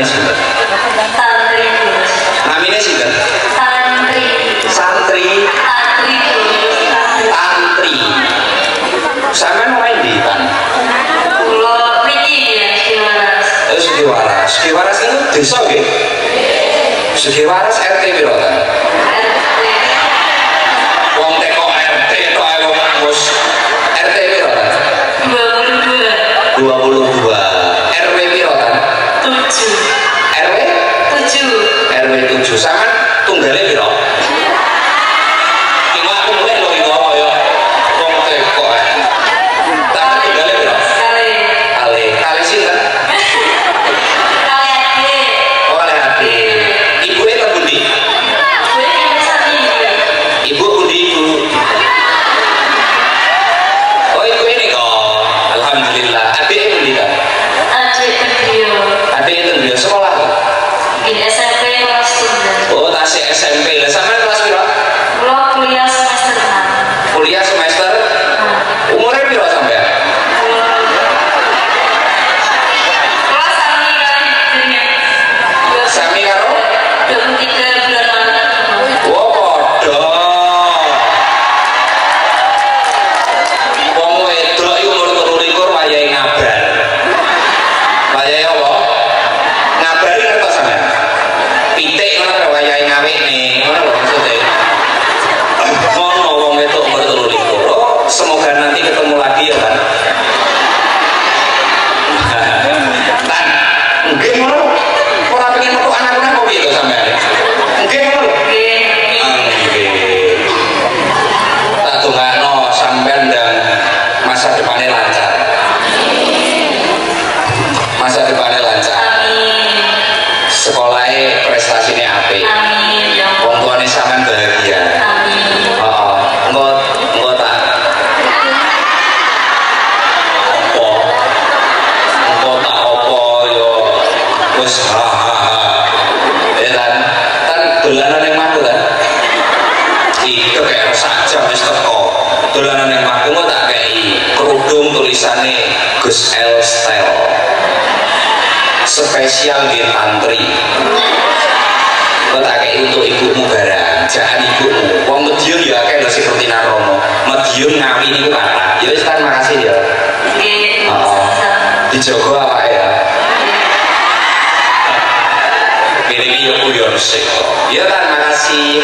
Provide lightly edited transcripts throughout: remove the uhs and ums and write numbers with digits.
sinten? Santri. Namine sinten? Santri. Santri. Santri. Tantri. Sampeyan main di kan? Kulo mriki ya Siwaras. Sugiwaras. Sugiwaras itu desa nggih? Sugiwaras RT piro ta? Wong teko RT tok ae wong mus. RT piro ta? 22. 22. RW piro ta? 7. RW? 7. RW 7. Sampeyan tunggale piro? Iki aku mulai lho iki kaya wong teko ae. Sampeyan tunggale piro? Sekali. Kali sinten? Kali ade. Oh, kali ade. Ibuke teng pundi? Gue ini sami. Ibu pundi ibu? Oh, ibu ini kok. Alhamdulillah. Adike pundi ta? Adik beliau. Adike teng dia sekolah. Di SMP kelas 9. Oh, tasik SMP. Lah sampean kelas piro? Kulo kuliah semester 6. Kuliah semester. Umure piro sampean? Kulo sami kali jenenge. Sami karo 23 bulan Maret. oh padha. Wong wedok iku umur 23 wayahe ngabar. Wayahe apa? Ngabari ngertos sampean? Pitik ngono lho wayahe ngawekne, ngono lho maksudnya. Ngono wong wedok umur 23. Oh, semoga nanti ketemu lagi ya kan. Tan, nggih ngono. Ora pengen metu anak-anak kok piye to sampean? Nggih ngono lho. Nggih. Tak dongakno sampean dan masa depannya lancar. Masa depannya lancar. Amin. Sekolahnya prestasinya apik. Amin. Ya Wong Allah. tuane sampean bahagia. Amin. Heeh. Engko tak opo? Engko tak opo yo wis ha. Ya tan dolanan ning maku kan. Iki kayak sak jam wis teko. Dolanan ning maku engko tak kei kerudung tulisane Gus L Style. Spesial di tantri. Kau tak kayak untuk ibumu barang, jangan ibumu. Wong Madiun ya kayak seperti Narono. Madiun ngawi ini kata. Ya wis kan makasih ya. Nggih. Oh, dijogo apa ya? Pilih yo kuyon sik. Ya kan makasih.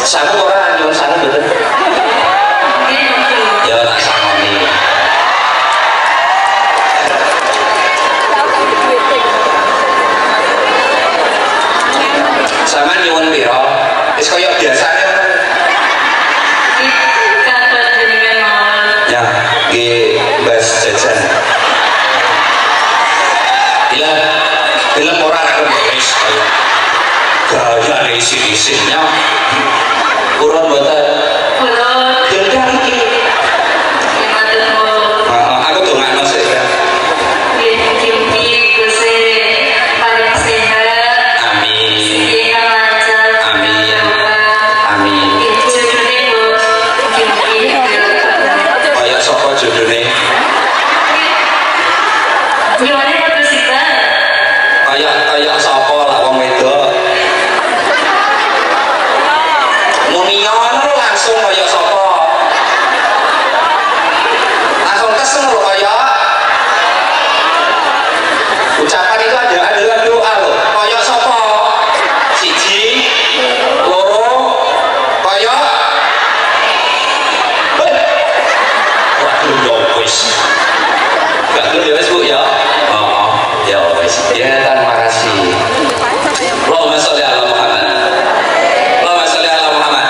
Saku ora nyuwun saku betul. Nggih. Ya tak sangoni. Sama nyuwun piro? Wis kaya biasane ngono. Kabar jenengan mawon. Ya, nggih Mbas jajan. Bila film ora aku wis kaya gaya isi-isinya. Kurang mboten. Kulo Ya iki. matur nuwun. Aku dongakno sik ya. Nggih, mugi-mugi Gusti paring sehat. Amin. Sehat lancar. Amin. Amin. Nggih, judulne Bos. Mugi-mugi Kaya sapa judulne? gimana ya Gus Iqbal? Kaya sapa lah wong wedok. Muni ngono langsung kaya sapa? Langsung kesel lho kaya. Ucapan itu adalah doa loh. Kaya sapa? Siji, loro, kaya. Waduh ya wis. Gak dulu ya wis Bu ya. Oh, ya wis. Ya terima kasih. Allahumma sholli ala Muhammad. Allahumma sholli ala Muhammad.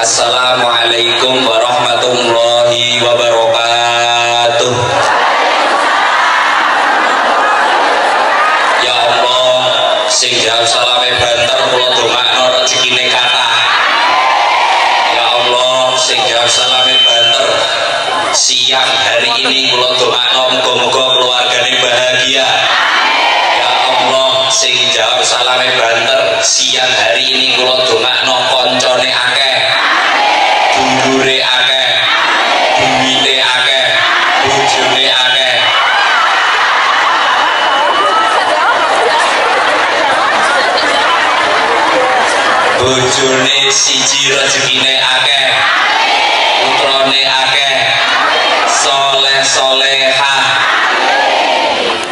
Assalamualaikum warahmatullahi wabarakatuh. Ya Allah, sing jawab salame banter kula dongakno rezekine kathah. Ya Allah, sing jawab salame banter siang hari ini kula dongakno muga-muga keluargane bahagia. Ya Allah, sing jawab salame banter siang hari ini kula dongakno koncone akeh, dulure akeh, duwite akeh, bojone akeh. Bojone siji rezekine akeh, putrane akeh, soleh solehah.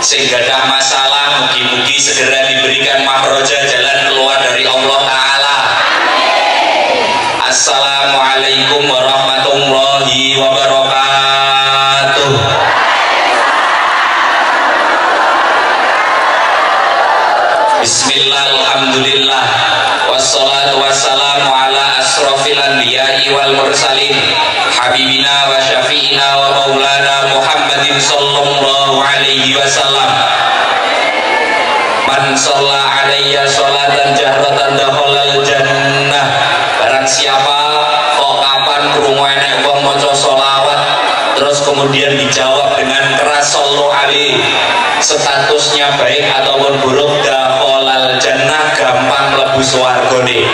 Sing gadah masalah mugi-mugi segera diberikan mahroja jalan keluar dari Allah Ta'ala. Assalamualaikum warahmatullahi wabarakatuh. Bismillah, alhamdulillah, wassalatu wassalamu ala asrofil anbiya'i wal mursalin, habibina wa syafi'ina wa maulana Muhammadin sallallahu alaihi wasallam. Man sholla alaiya sholatan jahratan dakhalal jannah. Barang siapa kok kapan krungu enek wong maca sholawat terus kemudian dijawab dengan keras sallu alaihi, statusnya baik ataupun buruk, dakhalal jannah, gampang mlebu swargane.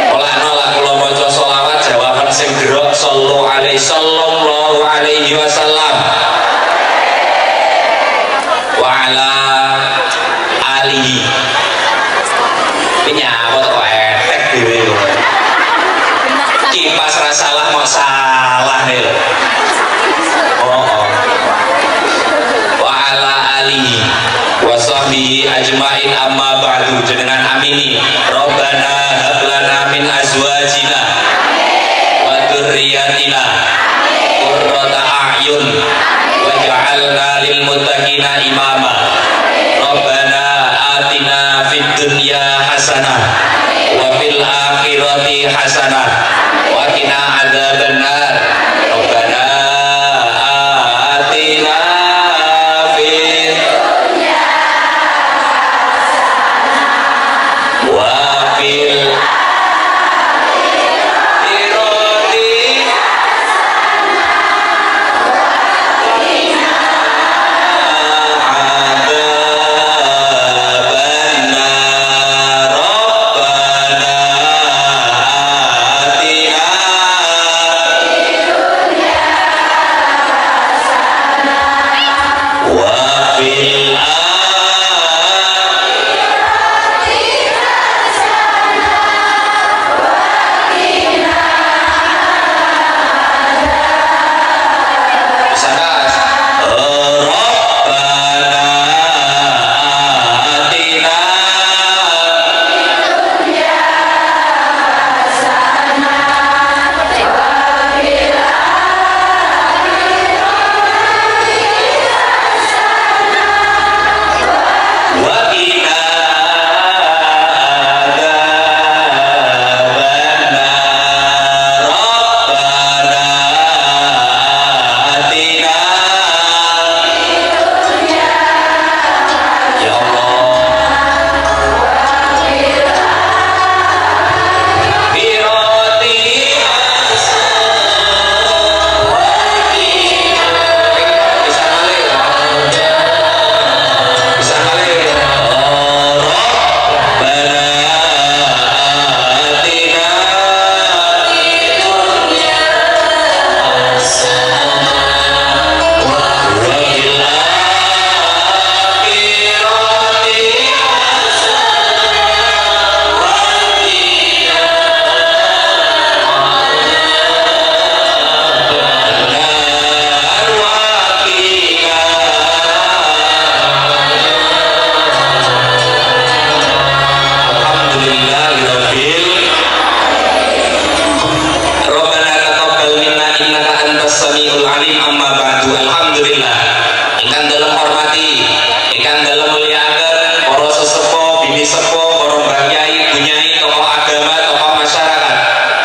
Ola kula maca sholawat jawaban sing gerok sallu alaihi sallallahu alaihi wasallam wa ala alihi. Ini apa kok etek dhewe lho. Kipas ra salah mau salah nih lho. Oh. Wa ala alihi wa sahbihi ajmain, amma ba'du. Jenengan amini Rabbana hab lana min azwajina wa dzurriyyatina qurrata a'yun waj'alna lil muttaqina imama. Rabbana atina fid dunya hasanah wa fil akhirati hasanah wa qina adzabannar. Rabbana atina fid wa fil akhirati adzabannar. Rabbana atina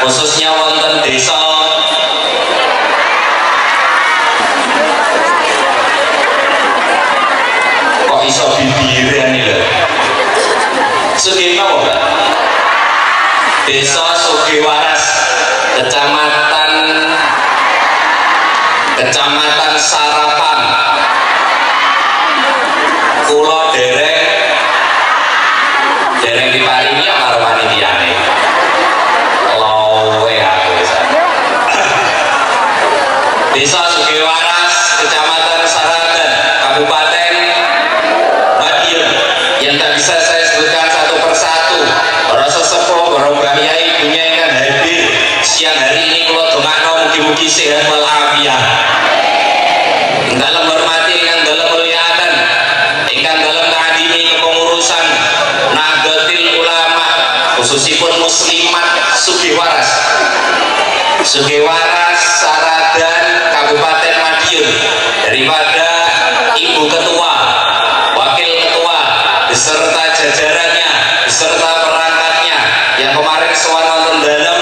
khususnya wonten desa kok iso bibiran nih lho Sugih napa Mbak? Desa Sugiwaras Kecamatan Sarapan kula dereng diparingi karo panitiane lowe aku Desa Sugiwaras Kecamatan Sarapan Kabupaten Madiun yang tak bisa saya sebutkan satu persatu para sesepuh, para mbah yai punya yang hadir siang hari ini kula dongakno mugi-mugi sehat walafiat dalam hormati ingkang dalam mulyatan ingkang dalam ngadimi kepengurusan Nahdlatul Ulama khususipun muslimat Sugiwaras Saradan Kabupaten Madiun daripada Ibu Ketua Wakil Ketua beserta jajarannya beserta perangkatnya yang kemarin sowan nonton dalam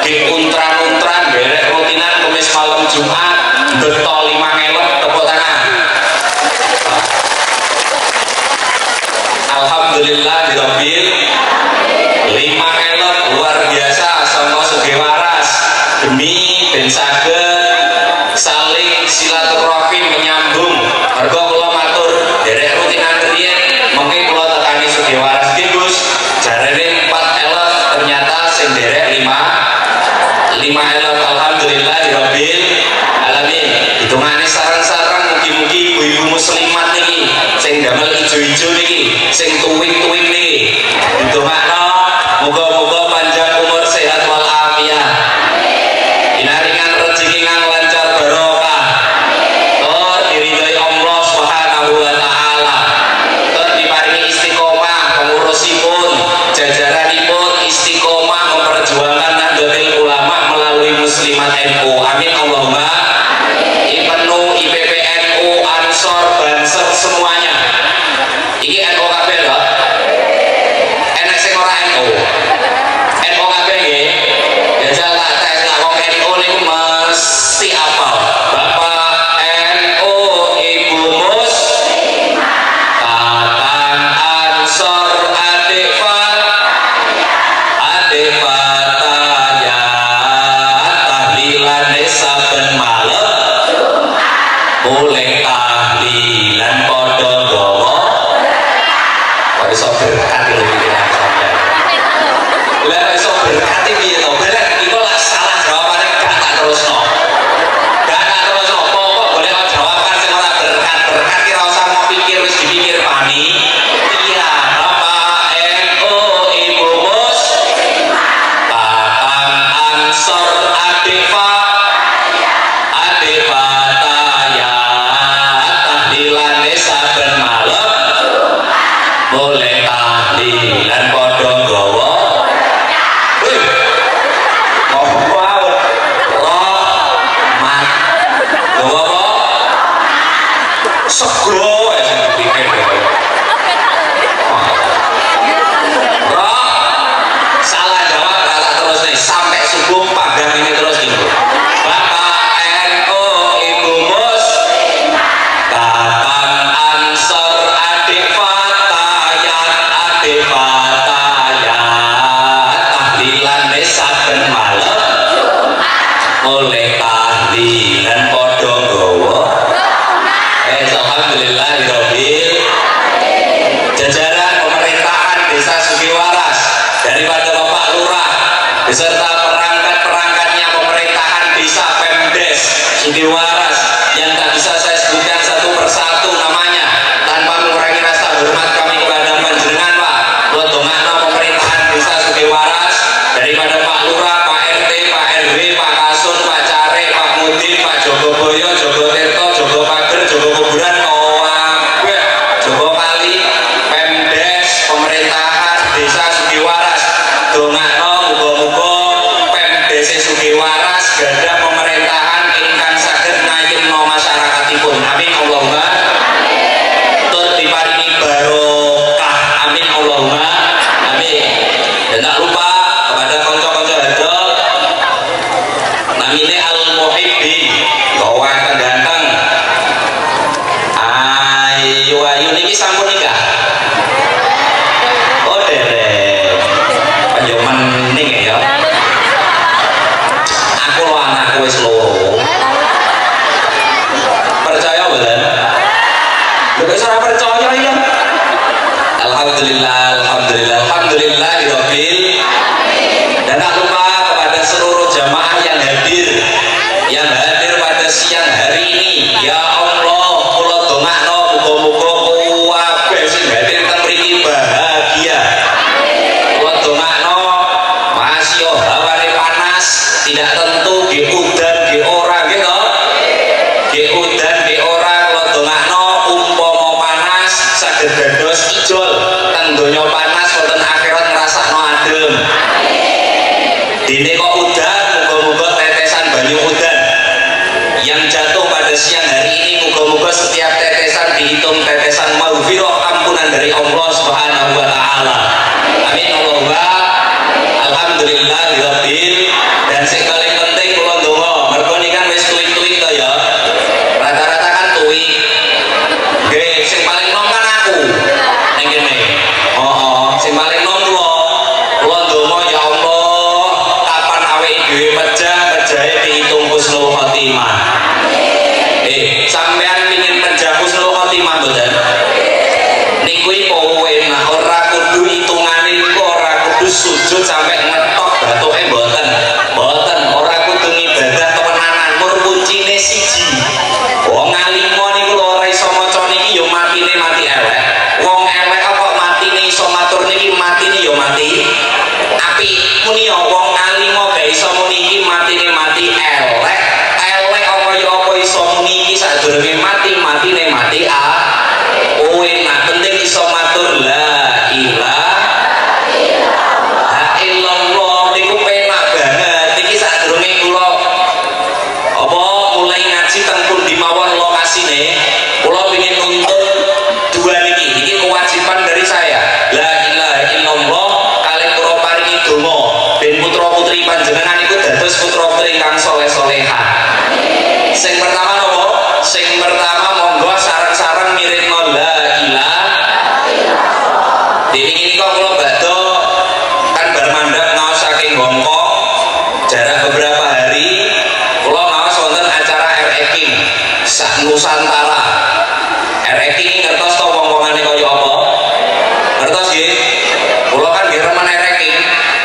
di untran-untran berek rutinan Kamis malam Jumat betul 5 ngelok tepuk tangan Alhamdulillah dirabbil 5 ngelok luar biasa sangka Sugiwaras demi ben saged saling silaturahim menyambung mergo kula matur derek rutinan riyen mengke kula tekani Sugiwaras iki Gus jarene 4 elok ternyata sing derek 5 elok alhamdulillah dirabbil alamin hitungane sarang-sarang mugi-mugi ibu-ibu muslimat niki sing damel ijo-ijo niki sing tuwik-tuwik niki ditungakno muga-muga panjang umur sehat walafiat inaringan rezeki ngang lancar barokah tur diridhoi Allah Subhanahu wa taala tur diparingi istiqomah pengurusipun jajaranipun istiqomah memperjuangkan Nahdlatul Ulama melalui Muslimat NU amin Allahumma IPNU IPPNU Ansor Banser semuanya iki NU kabeh lho enek sing ora NU kabeh nggih ya tak tes nak wong NU niku mesti apal Bapak NU Ibu Mus Tatang Ansor Adik Fataya tahlilan saben malam mulai tahlilan padha nggawa kok iso berkat lho iki sampeyan lah iso berkat piye to belek iku lak salah jawabane gak tak terusno pokok golek jawaban sing ora berkat ki ora usah mau pikir wis dipikir pani iya Bapak NU Ibu Mus Tatang Ansor Adik Fataya tahlilan saben malam mulai tahlilan padha nggawa sego sing dipikir salah jawab tak terus nih sampai subuh pagam ini terus gitu Bapak NU Ibu Mus Tatang Ansor Adik Fataya tahlilan saben malam mulai tahlilan padha nggawa alhamdulillah dirabbil jajaran pemerintahan Desa Sugiwaras daripada Bapak Lurah beserta perangkat-perangkatnya pemerintahan Desa Pemdes Sugiwaras yang tak bisa saya sebutkan satu persatu namanya tanpa mengurangi rasa hormat kami kepada panjenengan Pak kula dongakno pemerintahan Desa Sugiwaras daripada Pak Lurah, Pak RT, Pak RW, Pak Kasun, Pak Care, Pak Mudin, Pak Jogoboyo, Jogotirto, Jogo Pager, Jogo Kuburan, Jogo Kali, Pemdes, pemerintahan Desa Sugiwaras dongakno muga-muga Pemdes Sugiwaras gadah pemerintahan ingkang saged tidak tentu di udan di orang gitu di udan di orang lo dongakno umpama panas saged dados ijol teng donya panas wonten akhirat ngrasakno adem dene kok udan muga-muga tetesan banyu udan yang jatuh pada siang hari ini muga-muga setiap tetesan dihitung tetesan maghfirah ampunan dari Allah Subhanahu wa taala. Amin Allahumma alhamdulillah rabbil dan sing paling penting kula ndonga mergo niki kan wis tuwik-tuwik to ya. Rata-rata kan tuwik. Nggih, sing paling nom kan aku. Ning kene. Sing paling nom kula. Kula ndonga ya Allah, kapan awake dhewe pejah-pejahe dihitung husnul khotimah. Sampean pingin pejah husnul khotimah mboten? Niku iku enak ora kudu hitungane niku ora kudu sujud sampai ngetok batuke mboten. Mboten, ora kudu ngibadah temenanan, mur kuncine siji. Wong alimo niku lho ora iso maca niki ya matine mati elek. Wong elek kok matine iso matur niki matine ya mati. Api muni ya wong alimo gak iso muni iki matine mati elek. Elek apa ya apa iso muni iki sadurunge mati matine mati nah penting iso matur la ilaha illallah niku penak banget iki sadurunge kula apa mulai ngaji teng pundi mawon lokasine kula pengin nuntut dua iki kewajiban dari saya la ilaha illallah kalih kula paringi donga ben putra-putri panjenengan iku dados putra-putri kang saleh-salehah. Sing pertama nopo? Sing pertama monggo sareng-sareng mirengno la ilaha illallah. Dene kok kula badhe kan bar mandhap ngaos saking Hongkong jarak beberapa hari kula ngaos wonten acara RE sak Nusantara. RE ngertos to wong-wongane kaya apa? Ngertos nggih? Kula kan nggih remen RE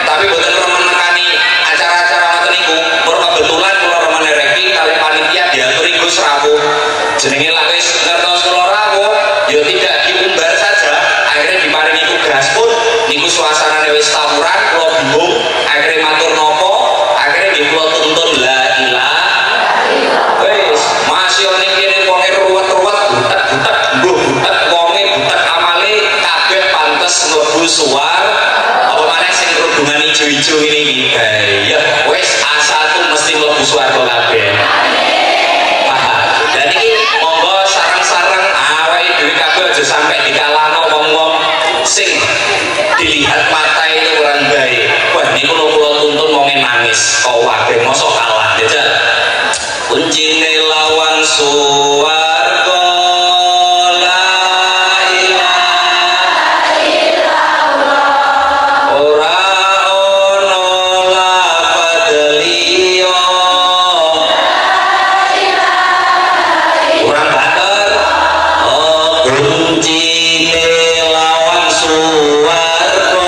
tapi boten remen nekani acara-acara ngoten niku. Pur kebetulan kula remen RE kali panitia diaturi Gus rawuh. Jenenge lak wis ngertos kula rawuh, ya tidak diumbar saja. Akhirnya diparingi tugas pun niku suasanane wis tawuran, kula bingung. Akhirnya matur nopo? Akhirnya nggih kula tuntun la ilaha illallah. Wis, masih ning kene wonge ruwet-ruwet, butek-butek, mbuh butek wonge butek amale kabeh pantes mlebu suar. Apa maneh sing kerudungan ijo-ijo ngene iki. Ya wis A1 mesti mlebu swarga kabeh. Dan ini monggo sareng-sareng awake dhewe kabeh aja sampai dikalahno wong-wong sing dilihat mata itu kurang baik. Wah niku kula tuntun wonge nangis kok wae mosok kalah jajal. Kuncine lawan swarga la ilaha illallah. Ora ono lafadz liya kurang banter kuncine lawan swarga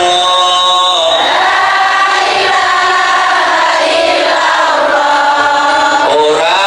ora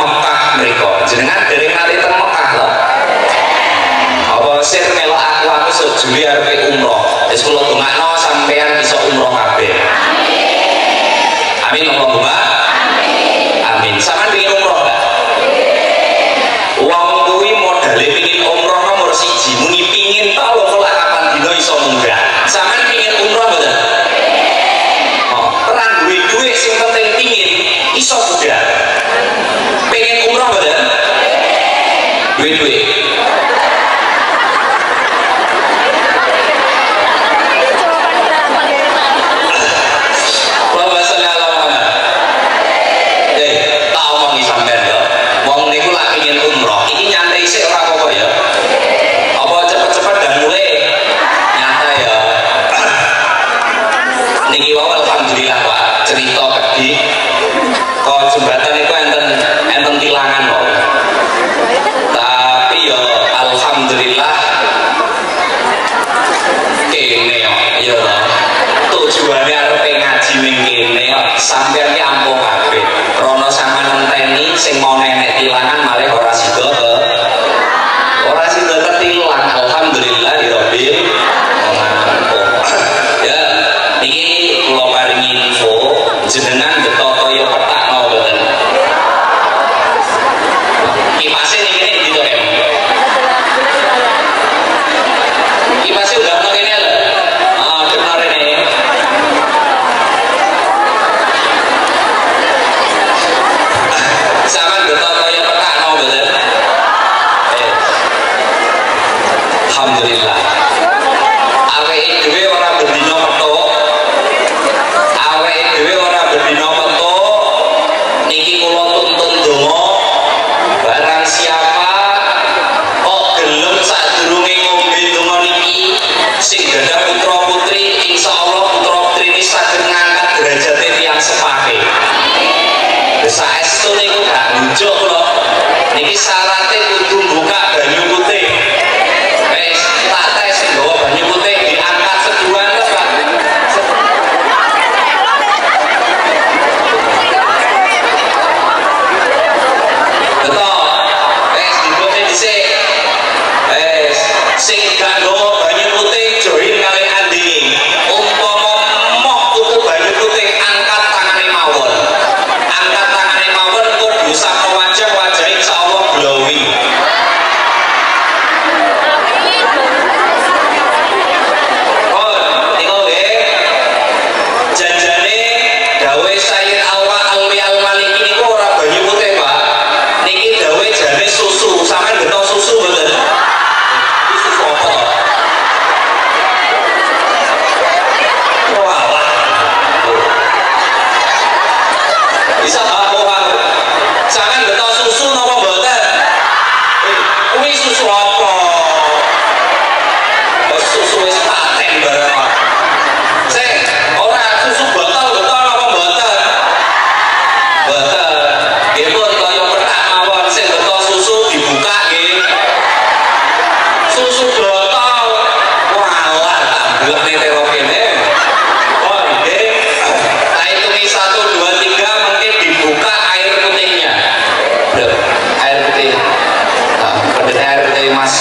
Mekah mereka. Jenengan dereng nate teng Mekah lho. Apa sir melok aku sok Juli arep umroh. Wis kula dongakno sampean iso umroh kabeh. Amin Allahumma. Amin. Sampeyan pengin umroh enggak? Wong kuwi modale pengin umroh nomor 1 muni pengin ta lho kok kapan dina iso munggah. Sampeyan pengin umroh mboten? Oh, ora duwe duit sing penting pengin iso munggah. Pengen umroh mboten? Duit-duit. Jembatan itu enten tilangan loh. Tapi ya alhamdulillah kene ya tujuannya arep ngaji ning kene sampeyan ki ampuh kabeh. Rono sampean ngenteni sing mau nenek tilangan malah ora sida ketilang. Alhamdulillah ya Rabbil alamin. Ya niki kula paringi info jenengan beto kaya petak alhamdulillah. Awake dhewe ora bendina metu. Awake dhewe ora bendina metu. Niki kula tuntun donga barang siapa kok gelem sadurunge ngombe donga niki sing gadah putra putri insyaallah putra putri ini saged ngangkat derajate tiyang sepahe. Saestu niku gak njuk lho. Niki syaraté kudu buka banyu putih. Banyu putih diangkat seduhan terus Pak. Betul. Dibutuhin dhisik. Sing gak nggawa banyu putih join kali andingi. Umpama moh tuku banyu putih angkat tangane mawon. Angkat tangane mawon kok diusap wajah insyaallah glowing. Susu, sampean beto susu mboten? Susu apa? Walah. Bisa apa? Sampean beto susu napa mboten? Kuwi susu apa? Susu wis paten barang. Sing ora susu botol apa mboten? Mboten. Nggih pun kaya petak mawon sing beto susu dibuka nggih. Susu botol. Walah tak delok tero kene. Oh nggih. Tak hitungi 1 2 3 mungkin dibuka air putihnya. Loh, air putih. Pendeta air putih Mas.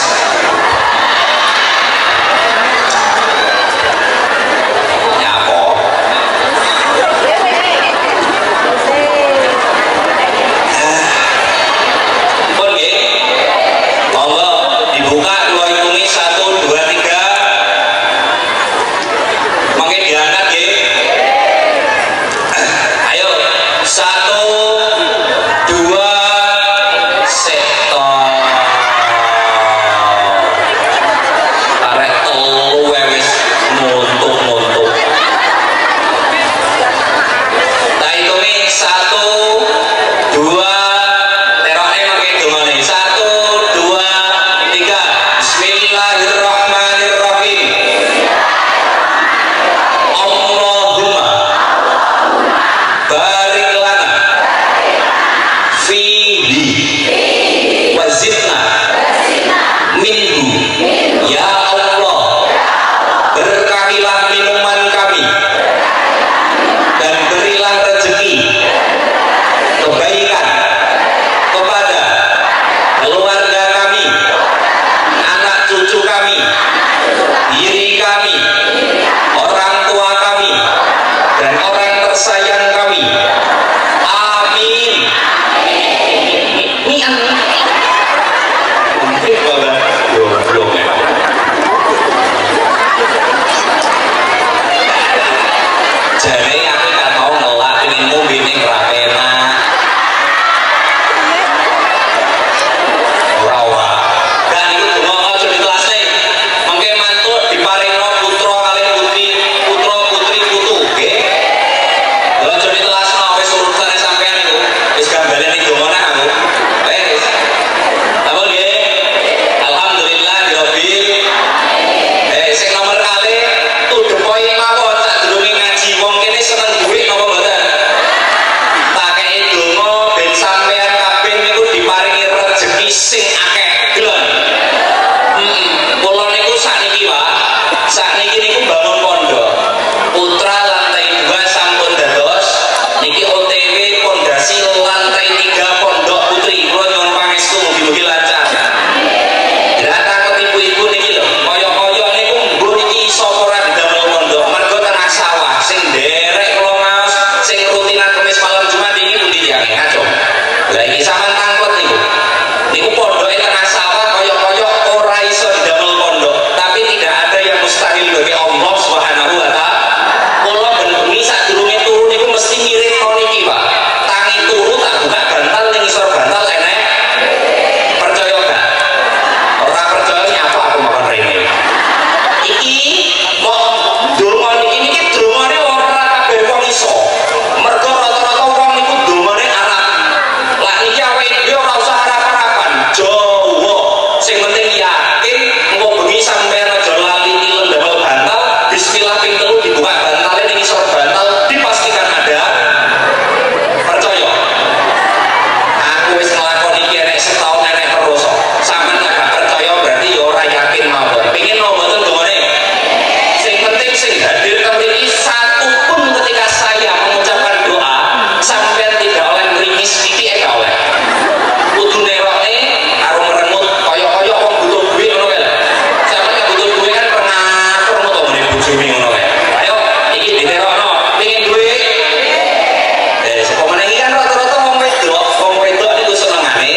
Goblok ya. Jadi aku gak mau ngelak pengenmu bini rapena. Ora. Dan itu donga aja ditelasne. Mangke mantuk diparingno putra kalih putri, putra putri putu, nggih. Lha aja ditelasno wis urusane sampean iku. Wis gambalen iki dongane aku. Wis. Apa nggih? Alhamdulillah dirabbil. Sing nomor kali tuh depoi mawon sadurunge ngaji wong kene seneng duit napa mboten? Tak kei donga ben sampean kabeh niku diparingi rejeki sing akeh. Delon. Kula niku sakniki Pak. Sakniki niku bangun pondok. Putra lantai 2 sampun dados. Niki OTW pondasi lantai 3 pondok putri. Kula nyuwun pangestu mugi-mugi lancar. Lah takut ibu-ibu niki lho, kaya-kaya niku mbok niki iso ora didamel pondok. Mergo tengah sawah sing nderek kula ngaos, sing rutinan Kamis malam Jumat iki pundi tiyane ngaco. Lah iki sampean tangkut niku. Niku pondoke tengah sawah kaya-kaya ora iso didamel pondok, tapi tidak ada yang mustahil bagi Allah Subhanahu wa taala. Kula ben-bengi sadurunge turu niku mesti mirip kok niki, Pak. Tangi turu tak buka bantal ning isor bantal enek. Percaya gak? Ora percaya nyapa aku makan rene. Iki mau donga niki dongane ora kabeh wong iso. Mergo rata-rata wong niku dongane Arab. Lah niki awake dhewe ora usah harap-harapan. Jawa. Sing penting yakin engko bengi sampean aja lali tilem damel bantal. Bismillah ping 3 dibuka bantale ning isor bantal dipastikan ada. Percaya? Aku wis nglakoni iki enek setahun enek terus kok. Sampeyan nek gak percaya berarti ya ora yakin mawon. Pengin mau mboten dongane. Sing penting sing hadir kemriki satu pun ketika saya mengucapkan doa, sampeyan tidak oleh nringis titik gak oleh. Kudu nerokne karo merengut kaya-kaya wong butuh duit ngono kae. Sampeyan nek butuh duit kan pengatur ngono to meneh bojone ngono kae. Ayo iki diterokno, pengin duit. Sepomene iki kan rata-rata wong wedok niku senengane.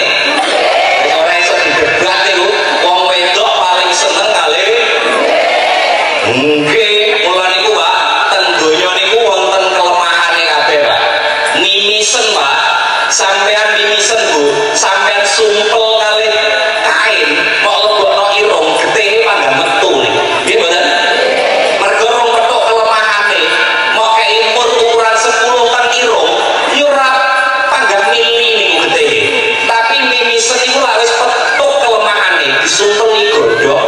Wis ora iso didebat niku, wong wedok paling seneng kali. Nggih, kula niku Pak, ten donya niku wonten kelemahane kabeh, Pak. Mimisen, Pak. Sampean mimisen, Bu. Sampean sumpel kali kain, kok lebokno irung getih panggang metu niku. Nggih mboten? Mergo rong petuk kelemahane. Mok kei mur ukuran 10 kan irung, yo ora panggang mili niku getih. Tapi mimisen niku lak wis petuk kelemahane, disumpel godhok.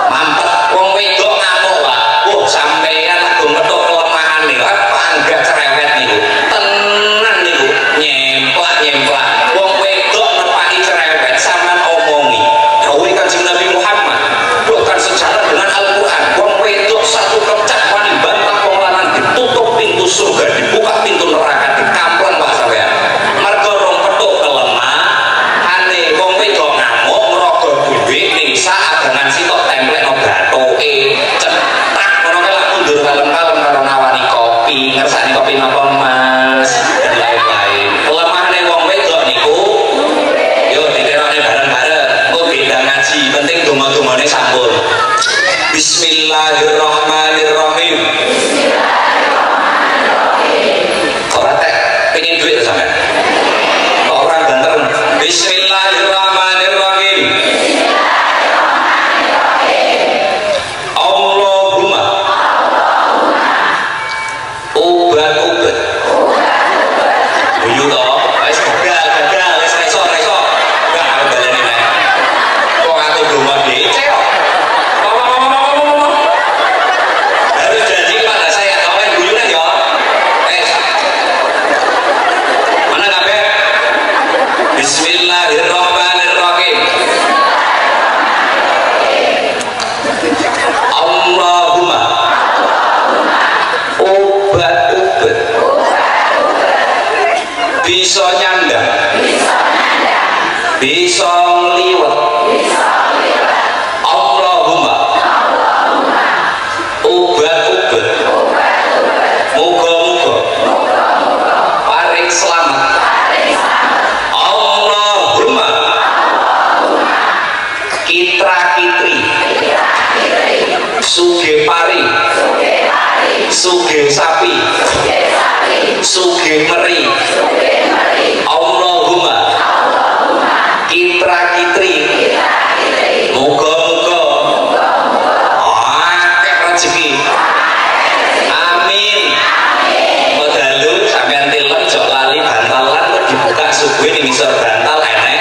Mampet wong wedok ngamuk, Pak. Sampeyan lagu metuk kelemahane, panggah cerewet niku. Tenan niku, nyemplak-nyemplak. Wong wedok nepaki cerewet sampean omongi. Dawuhe Kanjeng Nabi Muhammad, bukan sejalan dengan Al-Qur'an. Wong wedok satu kecak wani bantah wong lanang ditutup pintu surga, dibuka pintu neraka, dikamplang Pak sampeyan. Mergo rong petuk kelemahane wong wedok ngamuk ngrogo duit ning sak adangan sitok templek no bathuke cetak ngono kae lak mundur kalem-kalem karo nawani kopi, ngersani kopi napa Mas dan lain-lain. Kelemahane wong wedok niku yo diterokne bareng-bareng. Engko beda ngaji, penting donga-dongane sampun. Bismillahirrahmanirrahim. Ora tek pengen duit to sampean. Kok ora banter. Bismillahirrahmanirrahim. Allahumma ubat-ubat. Buyu to, wis gagal, wis iso. Gak aku baleni nek. Kok aku donga dhek kok. Harus janji kepada saya, oleh guyunan ya. Mana kabeh? Bismillahirrahmanirrahim. Allahumma obat-obat bisa nyandang, bisa liwat. Allahumma obat-obat muga-muga paring selamat. Allah Suge pari, suge sapi, suge meri, Allahumma kitra kitri, moga-moga akeh rezeki, amin. Modalu sampean tilem jok lali bantalan kok dibuka subuhe ning ngisor bantal enek.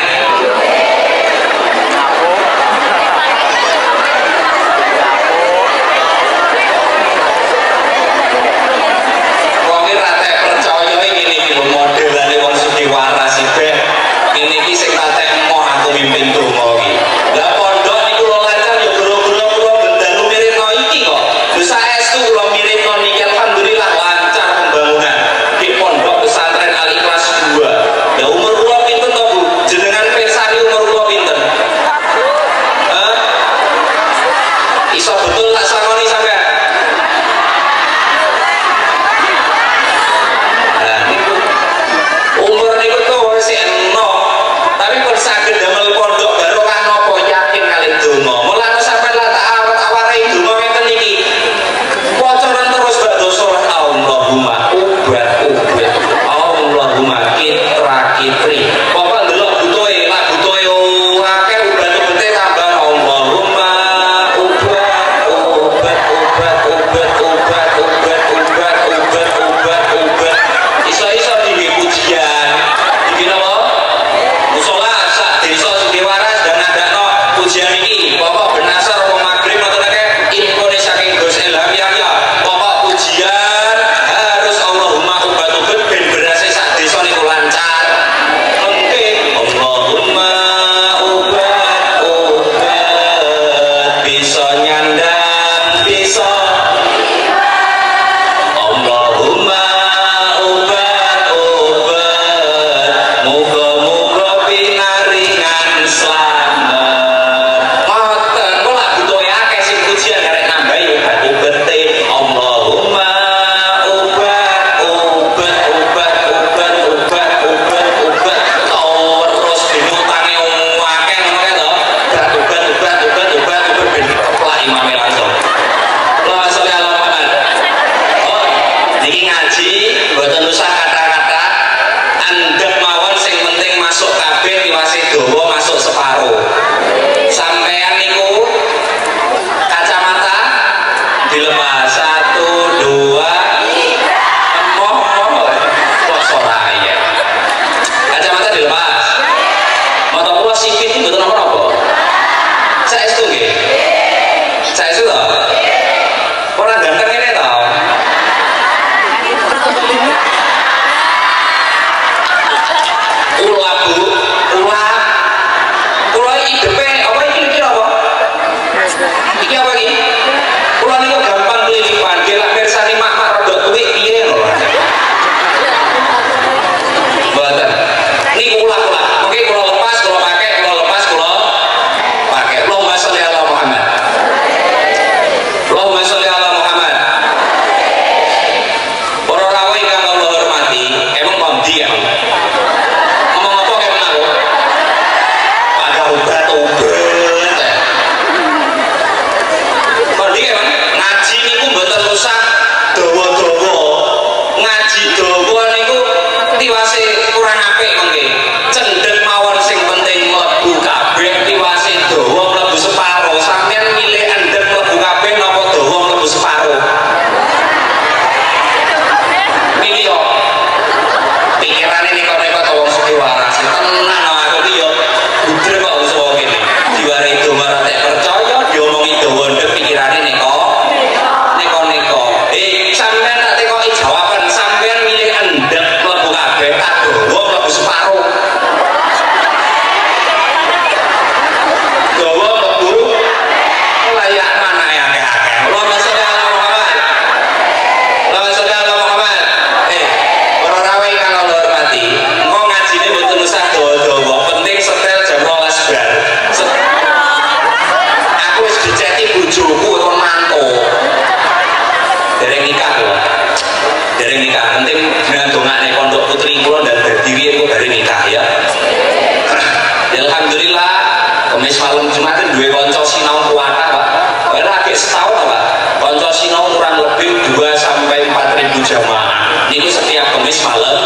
Kamis malam Jumat duwe kanca sinau kuwata Pak. lagi setahun apa? Konco sinau kurang lebih 2 sampai 4.000 jamaah. Niku setiap Kamis malam.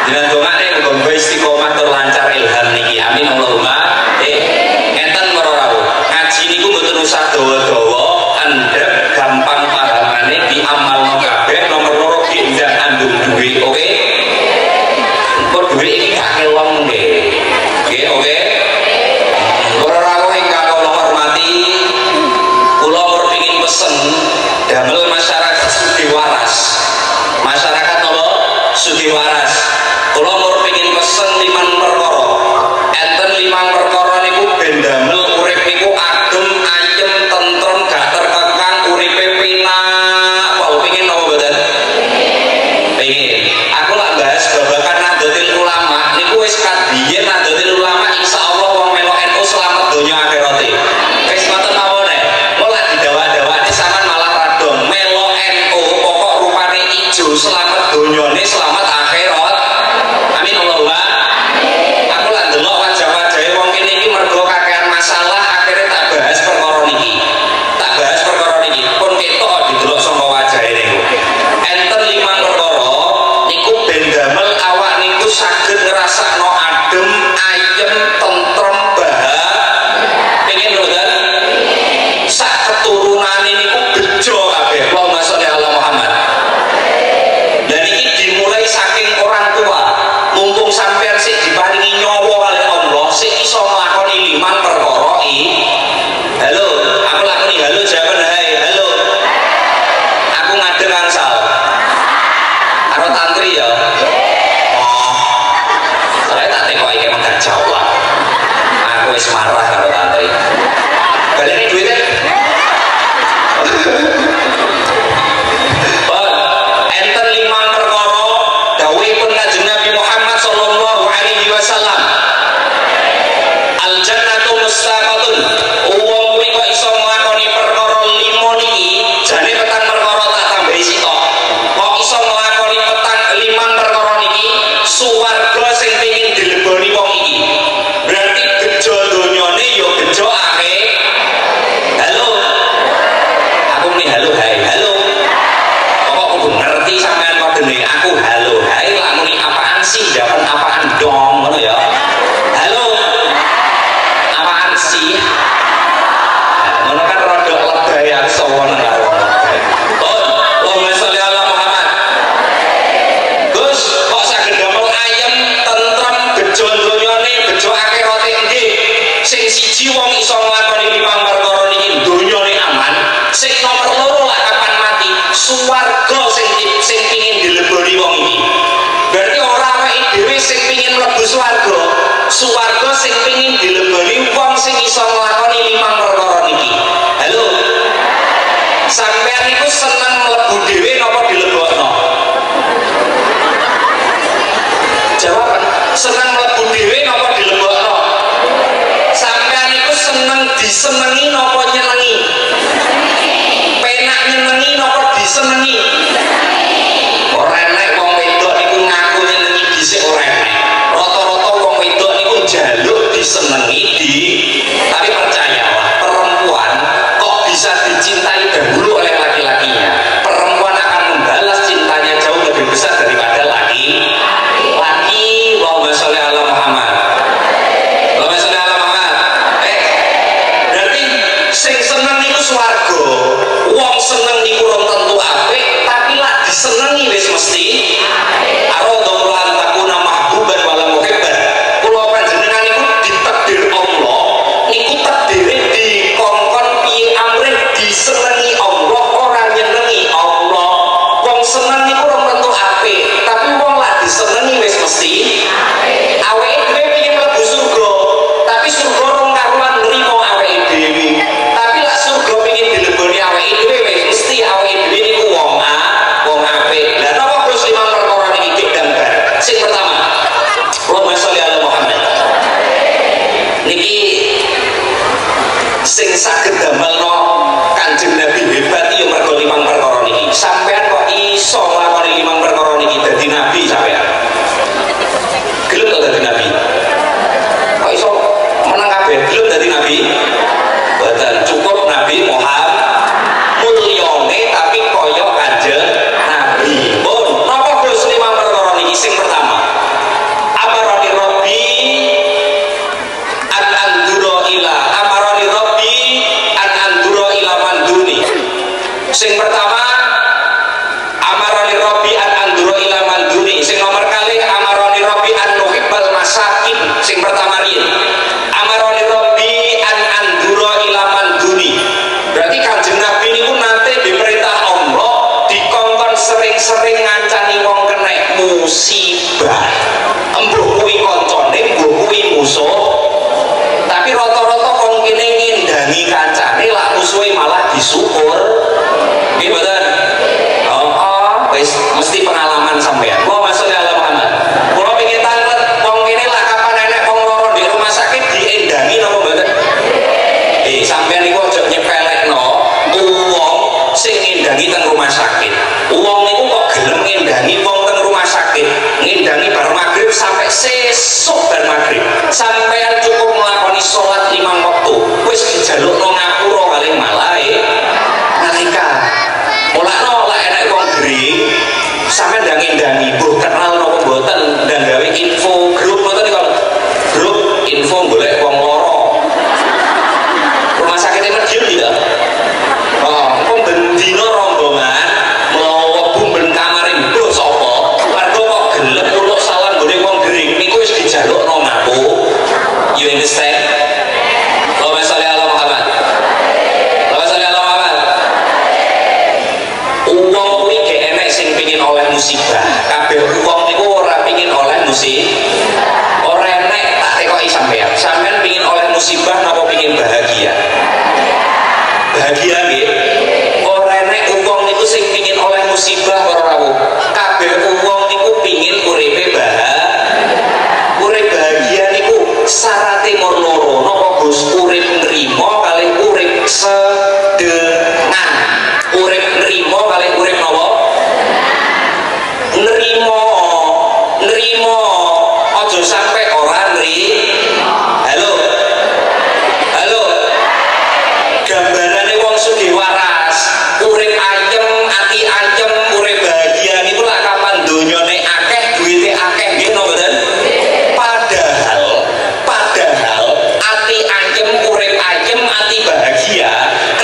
Dengan dongane muga-muga istiqomah tur lancar ilham niki. Amin Allahumma. Ngeten para rawuh. Ngaji niku mboten usah dawa-dawa, andhep gampang pahamane diamalno kabeh. Nomor loro ndak andung duwe, oke? Kok duwe iki gak kelong nggih. Nggih, oke? Para rawuh ingkang kula hormati, kula kepengin pesen damel masyarakat sugih waras. Masyarakat napa? Sugih waras. Kula kepengin pesen 5 perkara. Enten 5 perkara niku ben damel urip niku adem, ayem, tentrem, gak terkekang, uripe penak. Apa pengin napa mboten? Pengin. Aku lak bahas babakan Nahdlatul Ulama niku wis kadhiyen Nahdlatul Ulama insyaallah wong melok NU selamat donya akhirate. Wis ngoten mawon ae. Mulai didawa-dawani sampean malah radong melok NU pokok rupane ijo selamat donyane selamat akhirat. Amin Allahumma. Aku lak ndelok wajah-wajahe wong kene iki mergo kakean masalah akhirnya tak bahas perkara niki. Tak bahas perkara niki. Pun ketok didelok saka wajahe niku. Enten 5 perkara niku ben damel awak niku saged ngrasakno adem, ayem, tentrem, bahagia. Pengen mboten? Sak keturunane niku bejo kabeh. Allahumma sholli ala Muhammad. Dan ini dimulai saking orang tua. Mumpung sampean sik diparingi nyawa kali Allah, sik iso nglakoni 5 perkara iki. Halo, aku lakoni halo jawaban hai. Halo. Aku ngadeg angsal. Karo tantri ya. Oh. Saya tak tengok iki emang gak jawab. Aku wis marah karo tantri. Baleni duitnya. Enten 5 perkara dawuhipun Kanjeng Nabi Muhammad sallallahu alaihi wasallam. Al jannatu mustaqatun. Wong kuwi kok iso nglakoni perkara 5 niki, jane petang perkara tak tambahi sitok. Kok iso nglakoni petang 5 perkara niki, suwarga sing pengin dileboni wong iki. Berarti bejo donyane ya bejo akhir. Halo. Aku muni halo hai. Halo. Kok kudu ngerti sampean kodene aku halo hai lak muni apaan sih jawaban apaan dong ngono ya. Halo. Apaan sih? Nah, ngono kan rada lebay aku sowan karo. Allahumma sholli ala Muhammad. Gus, kok saged damel ayem, tentrem, bejo donyane, bejo akhirate nggih. Sing siji wong iso nglakoni 5 perkara niki donyane aman. Sing nomor loro lah kapan mati, suwarga sing pengin dileboni wong iki. Berarti ora awake dhewe sing pengin mlebu swarga, suwarga sing pengin dileboni wong sing iso nglakoni 5 perkara niki. Halo. Sampeyan niku seneng mlebu dhewe napa dilebokno? Jawab, seneng mlebu dhewe napa dilebokno? Sampeyan niku seneng disenengi napa nyenengi? Penak nyenengi napa disenengi? Ora enek wong wedok niku ngaku nyenengi dhisik ora enek. Rata-rata wong wedok niku njaluk disenengi tapi percayalah perempuan kok bisa dicintai dahulu oleh laki-lakinya. Perempuan akan membalas cintanya jauh lebih besar daripada laki. Allahumma sholli ala Muhammad. Allahumma sholli ala Muhammad. Berarti sing pertama riyen amaroni rabbi an andura ilaman duni. Berarti Kanjeng Nabi niku nate diperintah Allah dikongkon sering-sering ngancani wong kena musibah. Embuh kuwi kancane, embuh kuwi musuh. Tapi rata-rata wong kene ngindangi kancane lak musuhe malah disyukur. Nggih mboten? Wis mesti pengalaman sampean. Kula masuk ya Allah Muhammad. Kula pengen tanget wong kene lak kapan enek wong loro di rumah sakit diendangi napa mboten? Sampean niku aja nyepelekno wong sing ngendangi teng rumah sakit. Wong niku kok gelem ngendangi wong teng rumah sakit, ngendangi bar magrib sampai sesuk bar magrib. Sampean cukup melakoni sholat 5 waktu. Wis dijalukno ngapura kali malae malaikat. Mulakno lak enek wong gering sampean ndang ngendangi, mbuh kenal napa mboten, ndang gawe info grup ngoten niku. Grup info golek wong loro. Rumah sakit emergen tidak? Kok bendino rombongan mlawa bumben kamare mbuh sapa? Mergo kok gelem uluk salam gone wong gering niku wis dijalukno ngaku. You understand? Allahumma sholli ala Muhammad. Allahumma sholli ala Muhammad. Wong kuwi gek enek sing pengin oleh musibah. Kabeh wong niku ora pengin oleh musibah. Ora enek tak tekoki sampean. Sampean pengin oleh musibah napa pengin bahagia? Bahagia nggih. Ora enek wong niku sing pengin oleh musibah ora rawuh. Kabeh wong niku pengin uripe urip bahagia niku syaraté mur loro. Napa Gus? Urip nrimo kali urip sedengan. Urip nrimo kali urip napa? Nrimo aja sampe ora nrimo. Halo gambarane wong sugih waras urip ayem, ati ayem, urip bahagia niku lak kapan donyane akeh, duwite akeh nggih napa mboten? Padahal ati ayem, urip ayem, ati bahagia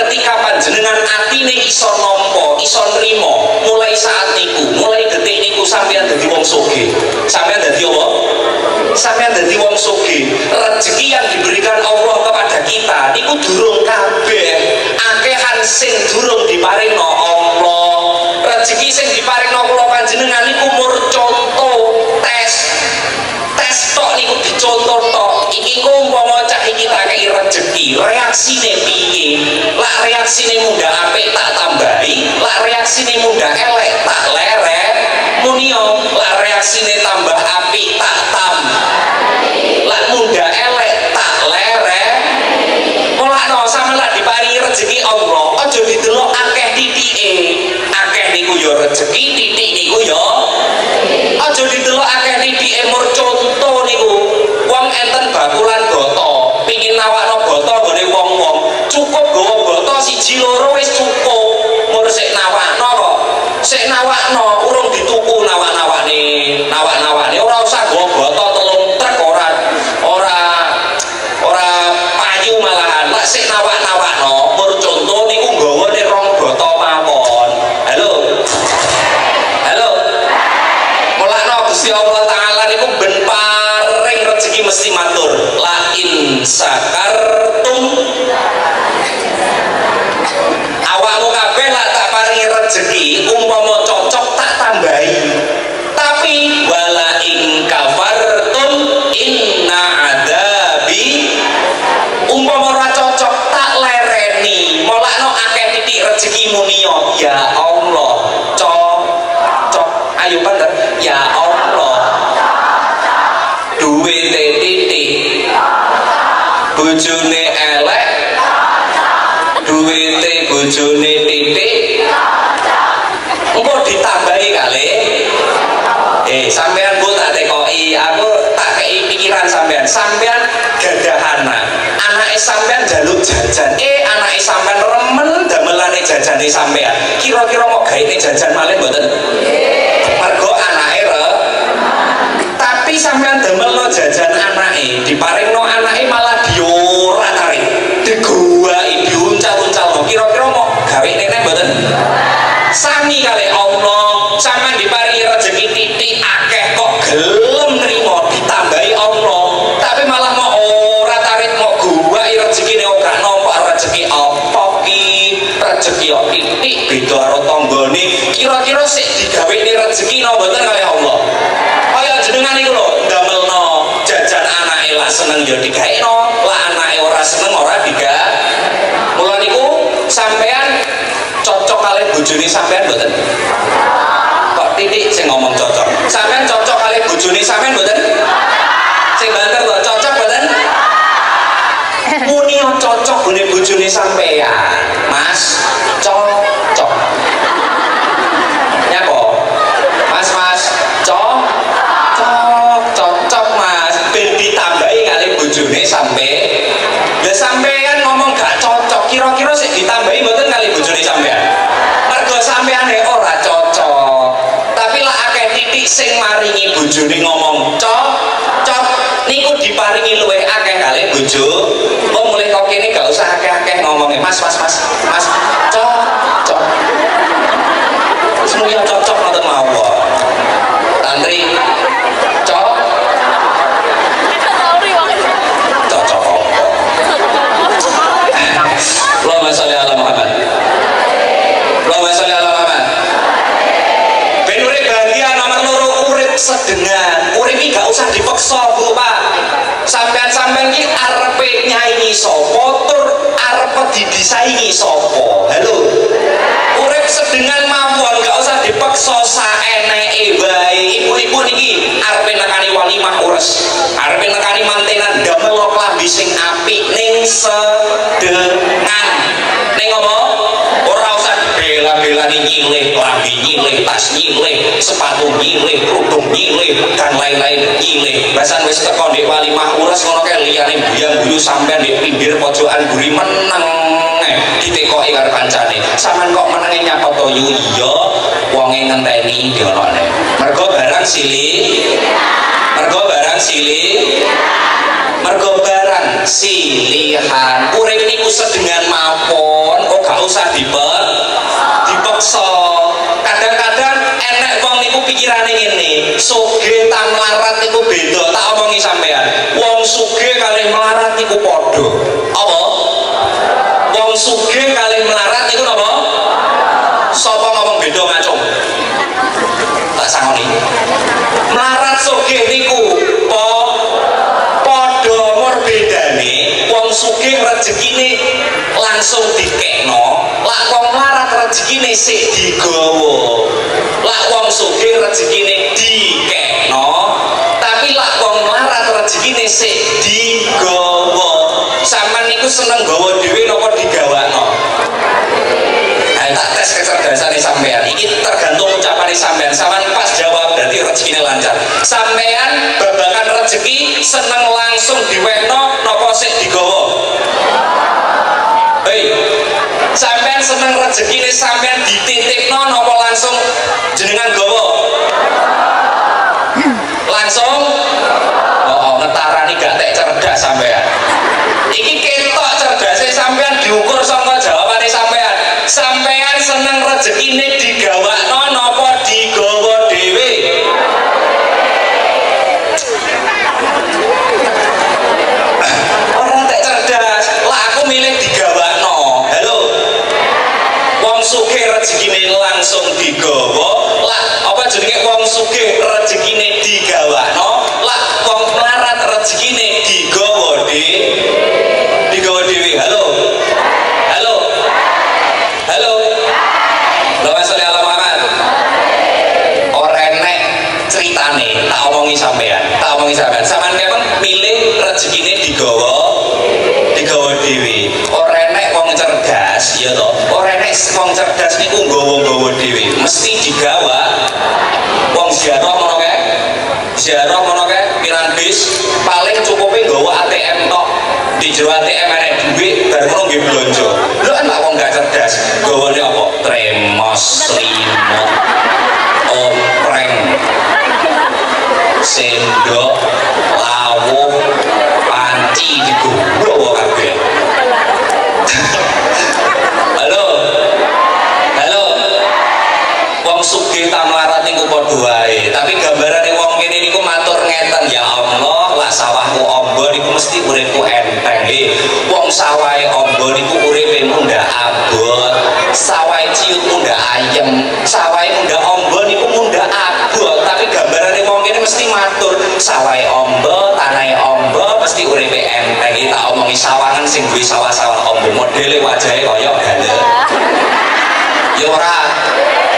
ketika panjenengan atine iso nampa, iso nrimo, mulai saat niku, mulai detik niku sampeyan dadi wong sugih. Sampeyan dadi apa? Sampeyan dadi wong sugih. Rezeki yang diberikan Allah kepada kita niku durung kabeh. Akehan sing durung diparingno Allah. Rezeki sing diparingno kula panjenengan niku mur contoh tes tok niku dicontoh tok. Iki engko umpama cah iki tak kei rezeki, reaksine piye? Lak reaksine mundak apik tak tambahi, lak reaksine mundak elek tak leret. Munio lak reaksine tambah apik tak tambahi, lak mundak elek tak leret. Mulakno sampe lak diparingi rezeki Allah, aja didelok akeh titike. Akeh niku ya rezeki, titik niku ya aja didelok akeh titike. Mur contoh niku wong enten bakulan boto, pengin nawakno boto gone wong-wong, cukup gawa boto siji loro wis cukup. Mur sik nawakno kok. Sik nawakno urung dituku nawak-nawane ora usah gawa boto 3 truk ora payu malahan. Lak sik nawak-nawakno mur contoh niku nggawane 2 boto mawon. Halo mulakno Gusti Allah taala niku ben paring rezeki mesti matur la in sakartum. Awakmu kabeh lak tak paringi rezeki umpama cocok tak tambahi, tapi wala in kafartum inna adabi. Umpama ora cocok tak lereni. Mulakno akeh titik rezeki munio ya Allah cocok. Ayo bener ya Allah. Duwite titik, bojone elek, duwite bojone titik, engko ditambahi kali. Sampean bu tak tekoki, aku tak kei pikiran sampean. Sampean gadah anake sampean jaluk jajan. Anake sampean remen damelane jajane sampean. Kira-kira mau gaene jajan malih mboten? Mergo anake tapi sampean damelno jajan anake, diparingno anake malah diorak-arik, digowahi, diuncal-uncalno. Kira-kira mau gawe nene mboten? Sami kali Allah, sampean diparingi rezeki titik akeh kok gelem nrimo ditambahi Allah. Tapi rezeki kok titik beda karo tanggane kira-kira sik digaweni rezeki napa mboten kali Allah kaya jenengan iku lho ndamelno jajan anake lah seneng ya digaekno lah anake ora seneng ora diga mula niku sampean cocok kali bojone sampean mboten kok titik sing ngomong cocok sampean cocok kali bojone sampean mboten sing banter kok cocok mboten muni cocok gone bojone sampean Mas cocok ya kok Mas cocok Mas ben ditambahi kali bojone sampe lah sampean ngomong gak cocok kira-kira sik ditambahi mboten kali bojone sampean mergo sampeane ora cocok tapi lah akeh titik sing maringi bojone ngomong cocok niku diparingi luwih akeh kali bojo kok mulai kok kene gak usah akeh-akeh ngomongnya mas cocok semuanya cocok nonton mawon tantri cocok Allahumma sholli ala Muhammad Allahumma sholli ala Muhammad ben urip bahagia nomor loro urip sedengan urip iki gak usah dipaksa Bu Pak sampean-sampean iki arepe nyaingi sapa tur arepe didisaingi sapa halo urip sedengan mawon gak usah dipaksa saeneke bae ibu-ibu niki arepe nekani walimah ures arepe nekani mantenan damel klambi sing apik ning sedengan ning apa ora usah bela-belani nyilih klambi nyilih tas nyilih sepatu nyilih kerudung nyilih dan lain-lain nyilih basan wis teko ndek walimah ures ngono kae liyane buyang-buyu sampean ndek pinggir pojokan guri meneng ditekoki karo kancane sampean kok menenge nyapa to yo iya wonge ngenteni dionone mergo barang silihan urip niku sedengan mawon kok gak usah dipeksa kadang-kadang enek wong niku pikirane ngene sugih ta melarat niku beda tak omongi sampean wong sugih kalih melarat niku padha apa wong sugih kalih melarat niku napa sapa ngomong beda ngacung tak sangoni melarat sugih niku padha mur bedane wong sugih rezekine langsung dikekno lak wong melarat rezekine sik digawa lak wong sugih rezekine dikekno tapi lak wong melarat rezekine sik digawa sampean niku seneng gawa dhewe napa digawakno tak tes kecerdasan sampean iki tergantung ucapane sampean pas jawab berarti rezekine lancar sampean babakan rezeki seneng langsung diwekno napa sik digawa hei sampean seneng rezekine sampean dititipno napa langsung jenengan gawa langsung ngetarani gak tek cerdas sampean iki ketok cerdasnya sampean diukur saka jawabane sampean seneng rezekine digawakno napa digawa dhewe orang tak cerdas lah aku milih digawakno halo wong sugih rezekine langsung digawa lah apa jenenge wong sugih rezekine digawakno lah wong melarat rezekine digawa dhewe halo Allahumma sholli ala Muhammad ora enek critane tak omongi sampean sampean kemeng milih rezekine digawa dhewe ora enek wong cerdas ya to ora enek wong cerdas niku nggawa dhewe mesti digawa wong ziarah ngono kae pirang bis paling cukupe nggawa ATM tok di jero ATM enek duit bar ngono nggih blonjo lho enak wong gak cerdas gawane apa tremos limut opreng sendok lawuh panci digowo kabeh halo wong sugih ta melarat niku padha wae tapi gambarane wong kene niku matur ngeten ya Allah lah sawahku amba niku mesti uripku enteng wong sawahe amba niku uripe mundak abot ciut munda ayem, sawai munda ombo niku munda abot, tapi gambarane wong kene mesti matur, sawai ombo, tanai ombo, mesti uripe enteng. Iki tak omongi sawangan sing duwe sawah-sawah ombo modele wajahe kaya gale. Ya ora.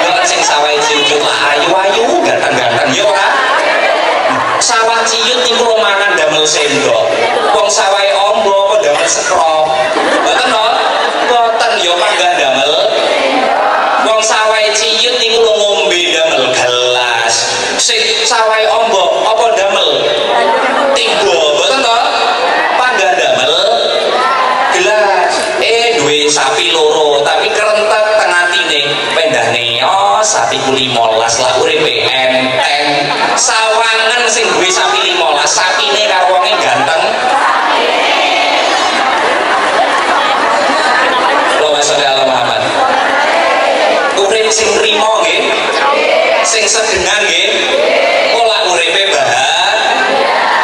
Yo sing sawai ciut lah ayu-ayu, ganteng-ganteng ya ora. Sawah ciut niku lho mangan damel sendok. Wong sawai ombo apa damel sekrop. Mboten no? Mboten ya panggah damel. Wong sawai ciut niku lho ngombe damel gelas. Sing sawai ombo apa damel? Tiba. Mboten to? Panggah damel gelas. Duwe sapi loro tapi kerentet teng atine. Pendah neos sapi ku 15 lah uripe enteng. Sawangan sing duwe sapi 15, sapine karo wonge ganteng. Allahumma sholli ala Muhammad. Urip sing rimo nggih. Sing sedengan nggih. Pola uripe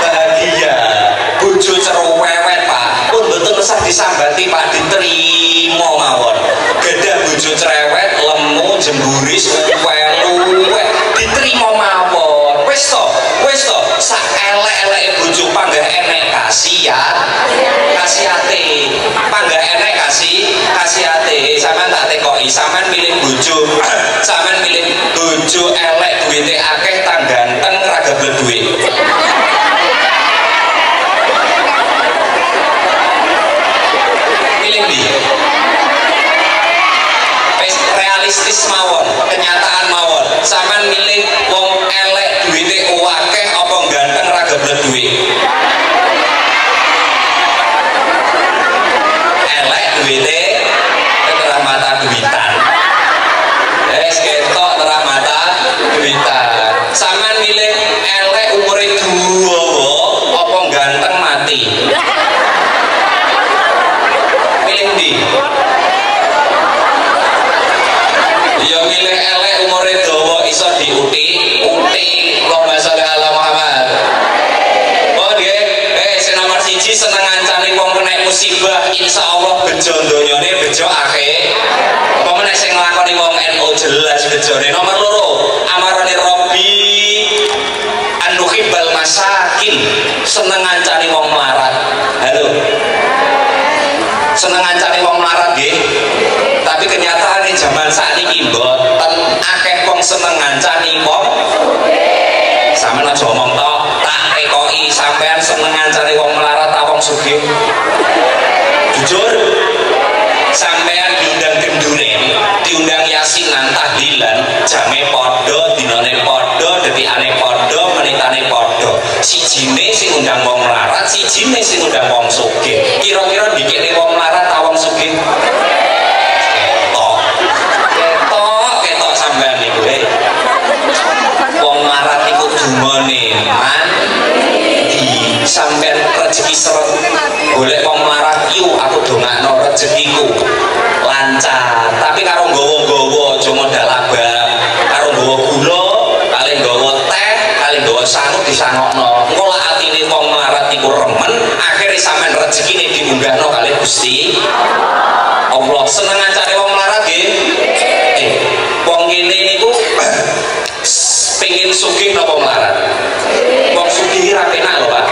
bahagia. Bojo cerewet, Pak. Pun mboten usah disambati, Pak, diterima mawon. Gadah bojo cerewet, lemu, jemburis, luwek, diterima mawon. Wis to, sak elek-eleke bojo panggah enek kasihate. Panggah enek kasihate. Sampeyan tak tekoki, sampeyan milih bojo, sampeyan milih bojo elek duwite akeh tang ganteng ra gebel duit. Milih ndi? Wis realistis mawon, kenyataan mawon. Sampeyan milih wong elek duwite akeh apa ganteng ra gebel duit? Elek duwite terah mata duitan. Wis ketok terah mata duitan. Sampeyan milih elek umure dawa apa ganteng mati? Milih ndi? Ya milih elek umure dawa iso diuti. Allahumma sholli ala Muhammad. Oh nggih, sing nomor 1 seneng ngancani wong kena musibah, insyaallah bejo donyane bejo akhir. Apa meneh sing nglakoni wong NU jelas bejone. Nomor 2, amarane Robbi anuhibal masakin, seneng ngancani wong melarat. Halo. Seneng ngancani wong melarat nggih. Tapi kenyataane zaman sakniki mboten akeh wong seneng ngancani wong. Sampeyan aja omong tok, tak tekoki sampeyan seneng ngancani wong melarat ta wong sugih? Jujur. Sampeyan diundang genduren, diundang yasinan, tahlilan, jame padha, dinane padha, detikane padha, menitane padha. Sijine sing undang wong melarat, sijine sing undang wong sugih. Kira-kira dikene wong melarat ta wong sugih? Ketok sampeyan niku wong melarat niku dumane mandi. Sampeyan rezeki seret golek wong melarat yu aku dongakno rezekiku lancar. Tapi karo nggawa-nggawa aja modal abang. Karo nggawa gula, kali nggawa teh, kali nggawa sanuk disangokno. Engko lak atine wong melarat niku remen, akhire sampeyan rezekine diunggahno kalih Gusti Allah. Seneng ngancani wong melarat nggih. Wong kene niku pengen sugih napa melarat? Wong sugih ra penak lho, Pak.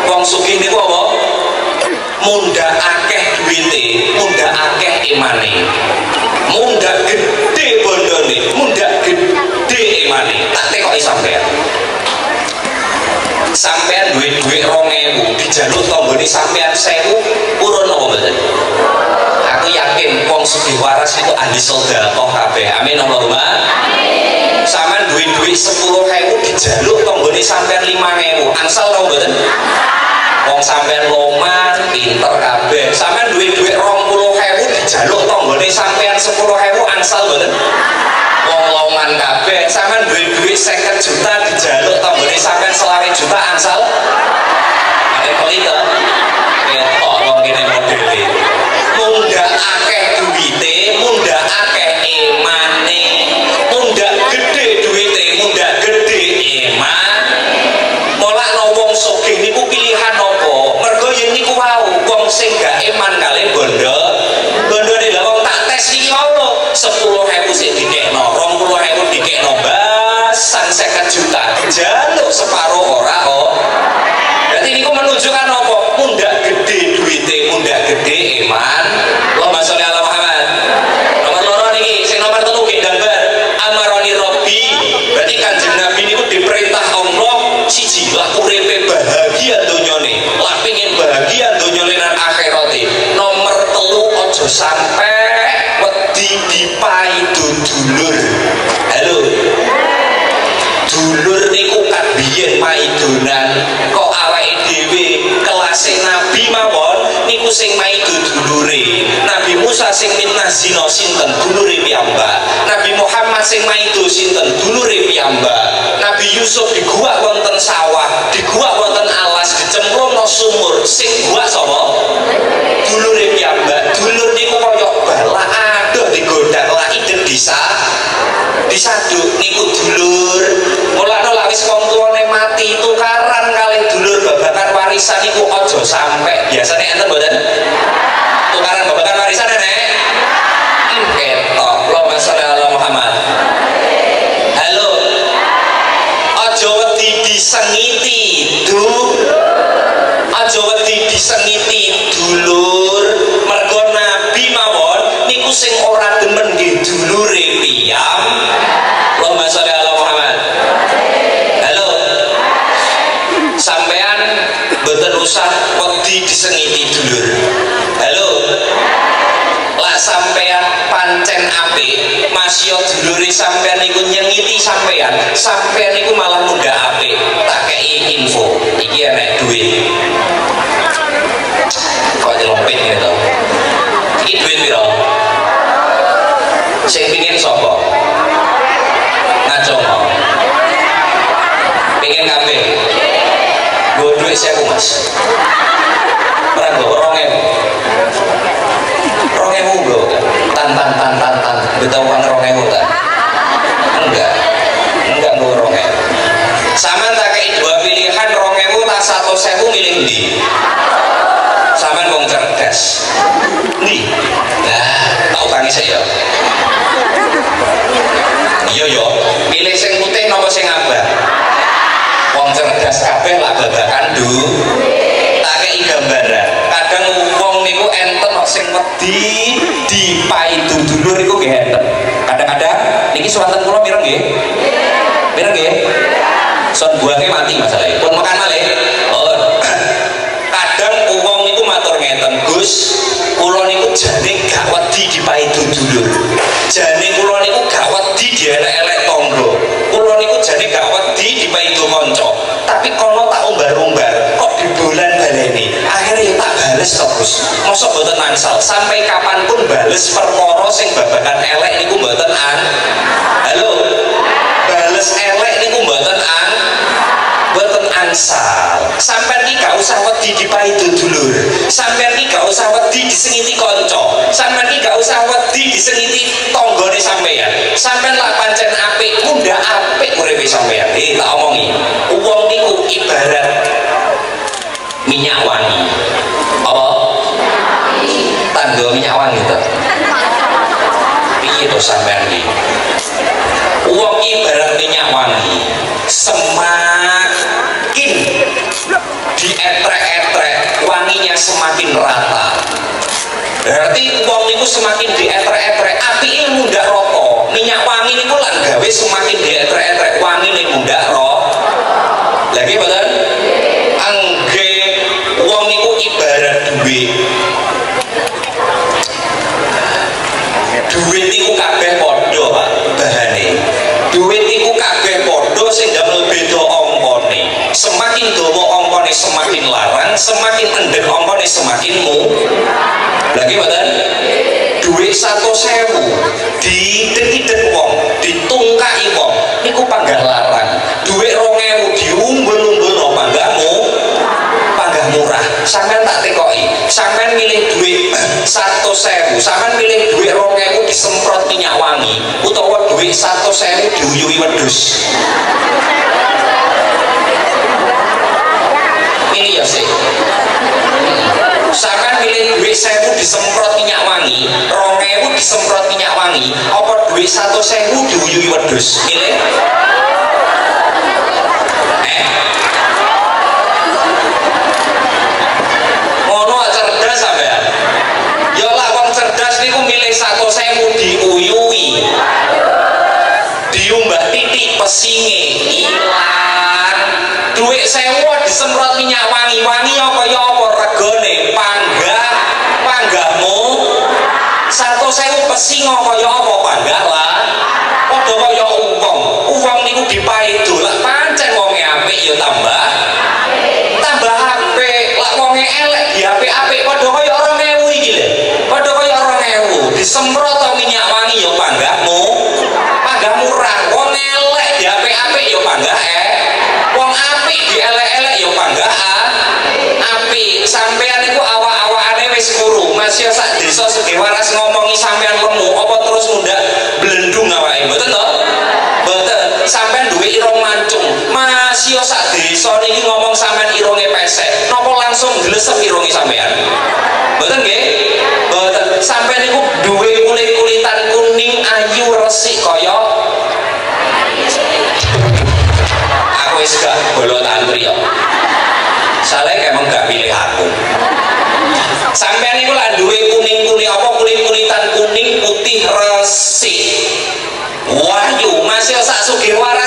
Wong sugih niku apa? Munda akeh duwite, munda akeh imane. Munda gede bondone, munda gede imane. Tak tekoki sampean. Sampean duwe dhuwit 2000, dijaluk tanggane sampean 1000, urun apa mboten? Aku yakin wong sugih waras itu ahli sedekah kabeh. Amin Allahumma. Sampeyan duwe dhuwit 10.000 dijaluk tanggane sampeyan 5.000. Angsal to mboten? Wong sampeyan loman, pinter kabeh. Sampeyan duwe dhuwit 20.000 dijaluk tanggane sampeyan 10.000. Angsal mboten? Wong loman kabeh. Sampeyan duwe dhuwit 50 juta dijaluk tanggane sampeyan 20 juta. Angsal? Nek kok itu ketok wong kene modele. Munda akeh duwite, munda akeh imane. Munda gede duwite, munda gede iman. Molakno wong sugih niku pilihan apa? Mergo yen niku wau wong sing gak iman kalih bondo. Bondone lha wong tak tes iki lho 10.000 sampai wedi dipaido dulur. Halo. Dulur niku kabiyen maidonan kok awake dhewe kelase nabi mawon niku sing maido dulure. Nabi Musa sing mitnah zina sinten dulure piyambak. Nabi Muhammad sing maido sinten dulure piyambak. Nabi Yusuf diguak wonten sawah, diguak wonten alas, dicemplungno sumur. Sing guak sapa? Dulure piyambak. Dulur niku kaya bala adoh digodhak lak idep disaduk niku dulur. Mulane lak wis wong tuane mati tukaran kalih dulur babagan warisan niku aja sampe. Biasane enten mboten? Tukaran babagan warisan nek? Ketok. Allahumma sholli ala Muhammad. Halo. Aja wedi disengiti, aja wedi disengiti dulur. Mergo Nabi mawon niku sing ora demen nggih dulure piyam. Allahumma sholli ala Muhammad. Halo. Sampean mboten usah wedi disengiti dulur. Halo. Lah sampean pancen apik, masya dulure sampean niku nyengiti sampean niku malah muda apik. Tak kei info, iki enek duit. Kok nyelompit gitu. Iki duit piro? Sing pingin sapa? Ngacongo. Pingin kabeh. Nggo duit 1000, Mas. Ora nggo 2000. 2000 nggo. Tan. Betau uang 2000 ta? Enggak nggo 2000. Sampeyan tak kei dua pilihan 2000 ta 100.000 milih ndi? Sampeyan wong cerdas. Ndi? Nah, tak utangi saya. Iya yo, milih sing putih napa sing abang? Wong cerdas kabeh lak babakan tak kei gambaran. Kadang wong niku enten sing wedi dipaidu dulur niku nggih enten. Kadang-kadang niki swanten kula mireng nggih. Mireng nggih? Son buahnya mati masalahnya. Pun makan malih. Oh. Kadang wong niku matur ngeten, Gus, kula niku jane gak wedi dipaidu dulur. Jane kula niku gak wedi dielek-elek tangga. Kula niku jane gak wedi dipaidu kanca. Tapi kono tak umbar-umbar kok dibolan baleni. Akhirnya ya tak bales to, Gus. Mosok mboten angsal sampai kapanpun bales perkara sing babagan elek niku mboten Halo. Bales elek niku mboten angsal. Sampeyan iki gak usah wedi dipaidu dulur. Sampeyan iki gak usah wedi disengiti kanca. Sampeyan iki gak usah wedi disengiti tanggane sampeyan. Sampeyan lak pancen apik, mundhak apik uripe sampeyan. Tak omongi. Wong niku ibarat minyak wangi. Apa? Tangga minyak wangi to. Piye to sampeyan iki? Wong ibarat minyak wangi. Semakin dietrek-etrek wanginya semakin rata. Berarti wong niku semakin dietrek-etrek apike mundhak rata. Minyak wangi niku lan gawe semakin dietrek-etrek wangine mundhak rata. Lagi mboten? Angge wong niku ibarat duit. Duit niku kabeh padha, Pak, bahane. Duit niku kabeh padha sing damel beda angkane. Semakin dawa angkane semakin larang, semakin endek angkane semakin Lagi mboten? Duit 100.000 diidek-idek wong, ditungkai wong, niku panggah larang. Duit 2000 diumbul-umbulno panggah murah. Sampeyan tak tekoki, sampeyan milih duit 100.000, sampeyan milih duit 2000 disemprot minyak wangi utawa duit 100.000 diuyui wedhus. Ini ya sih. Sampeyan milih duit 1000 disemprot minyak wangi, 2000 disemprot minyak wangi, apa duit 100.000 diuyui wedhus? Milih? Diuyui diumbah titik pesinge ilang. Duit 1000 disemprot minyak wangi apa ya apa regane panggahmu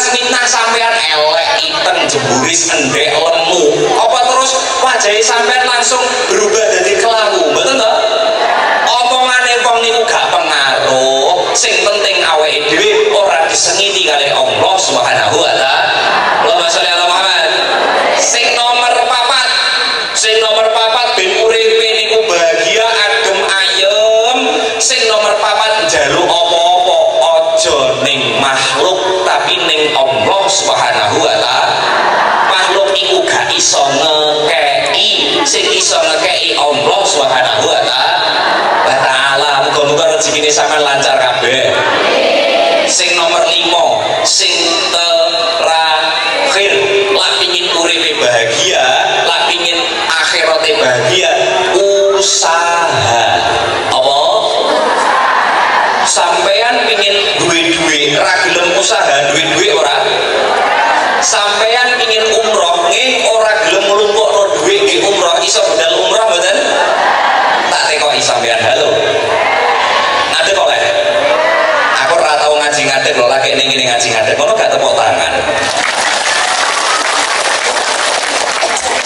pas mitnah sampean elek, item, jemburis, endek, lemu. Apa terus wajah sampean langsung berubah jadi kelabu, betul nggak? Omongane wong niku gak pengaruh. Sing penting awake dhewe ora disengiti kali Allah Subhanahu wa taala. Allahumma sholli ala Muhammad. Sing nomor papat ben uripe niku bahagia, adem ayem. Sing nomor papat njaluk apa-apa aja ning makhluk tapi ning Allah Subhanahu wa taala. Makhluk iku gak iso ngekeki, sing iso ngekeki Allah Subhanahu wa taala. Muga-muga rezekine sampean lancar kabeh. Sing nomor 5, sing terakhir, lak pingin uripe bahagia, lak pingin akhirate bahagia, usaha. Apa? Sampean pingin duwe-duwe, ra gelem usaha, duwe-duwe ora? Sampean pingin umroh, nggih ora gelem nglumpukno duwe nggih umroh, iso bedal umroh mboten? Tak tekoki sampean, halo. Ngadeg oleh? Aku ora tau ngaji ngadeg lho, lagi ning ngene ngaji ngadeg, ngono gak tepuk tangan.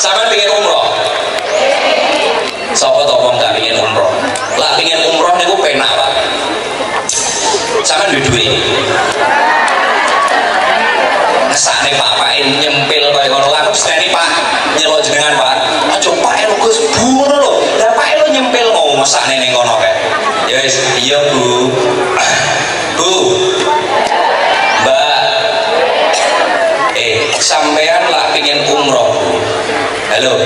Sampean pingin umroh? Sapa to wong gak pingin umroh? Lah pingin umroh niku penak, Pak. Sampean duwe-duwe. Ngesane Pak nyempil kaya ngono lah, mestine Pak nyelok jenengan Pak. Aja Pak lho Gus, ngono lho. Lah Pak lho nyempil ngono mesakne ning kono kae. Ya wis, iya Bu. Bu. Mbak. Sampean lah pingin umroh. Halo.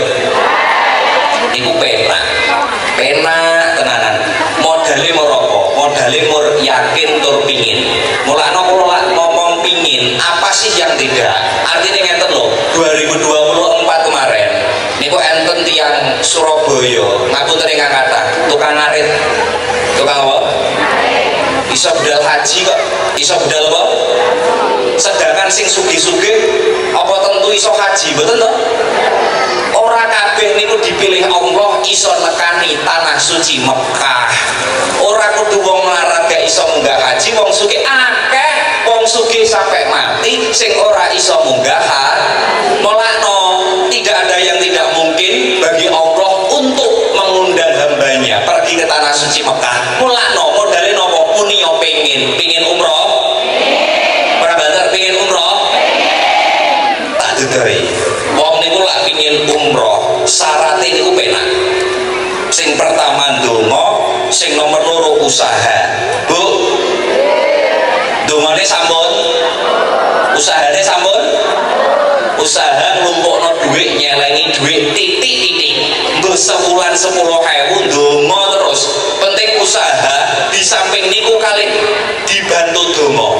Iku penak. Penak tenanan. Modale merokok, modale mur yakin tur pingin. Mulane kula ngomong pingin, apa sih yang tidak? Artinya ngeten lho, 2024 kemarin niku enten tiyang Surabaya ngaputeri ngangkatan, tukang ngarit. Tukang apa? Iso bedal haji kok. Iso bedal apa? Sedangkan sing sugih-sugih apa tentu iso haji, betul toh? Ora kabeh niku dipilih Allah iso nekani tanah suci Mekah. Ora kudu wong melarat gak iso munggah haji, wong sugih akeh, wong sugih sampai mati sing ora iso munggah molakno. Tidak ada yang tidak mungkin bagi Allah untuk mengundang hambanya pergi ke tanah suci Mekah. Molakno modale napa? Muni yo pengin umroh. Ora banter pengin umroh. Tak dudoi. Wong niku lak pengin umroh, syaratnya niku penak. Sing pertama ndonga, sing nomor 2 usaha. Bu. Dongane sampun? Usahane sampun? Usaha nglumpukno dhuwit, nyelengi dhuwit titik-titik. Mbok sebulan 10.000 ndonga terus. Penting usaha, di samping niku kali dibantu donga.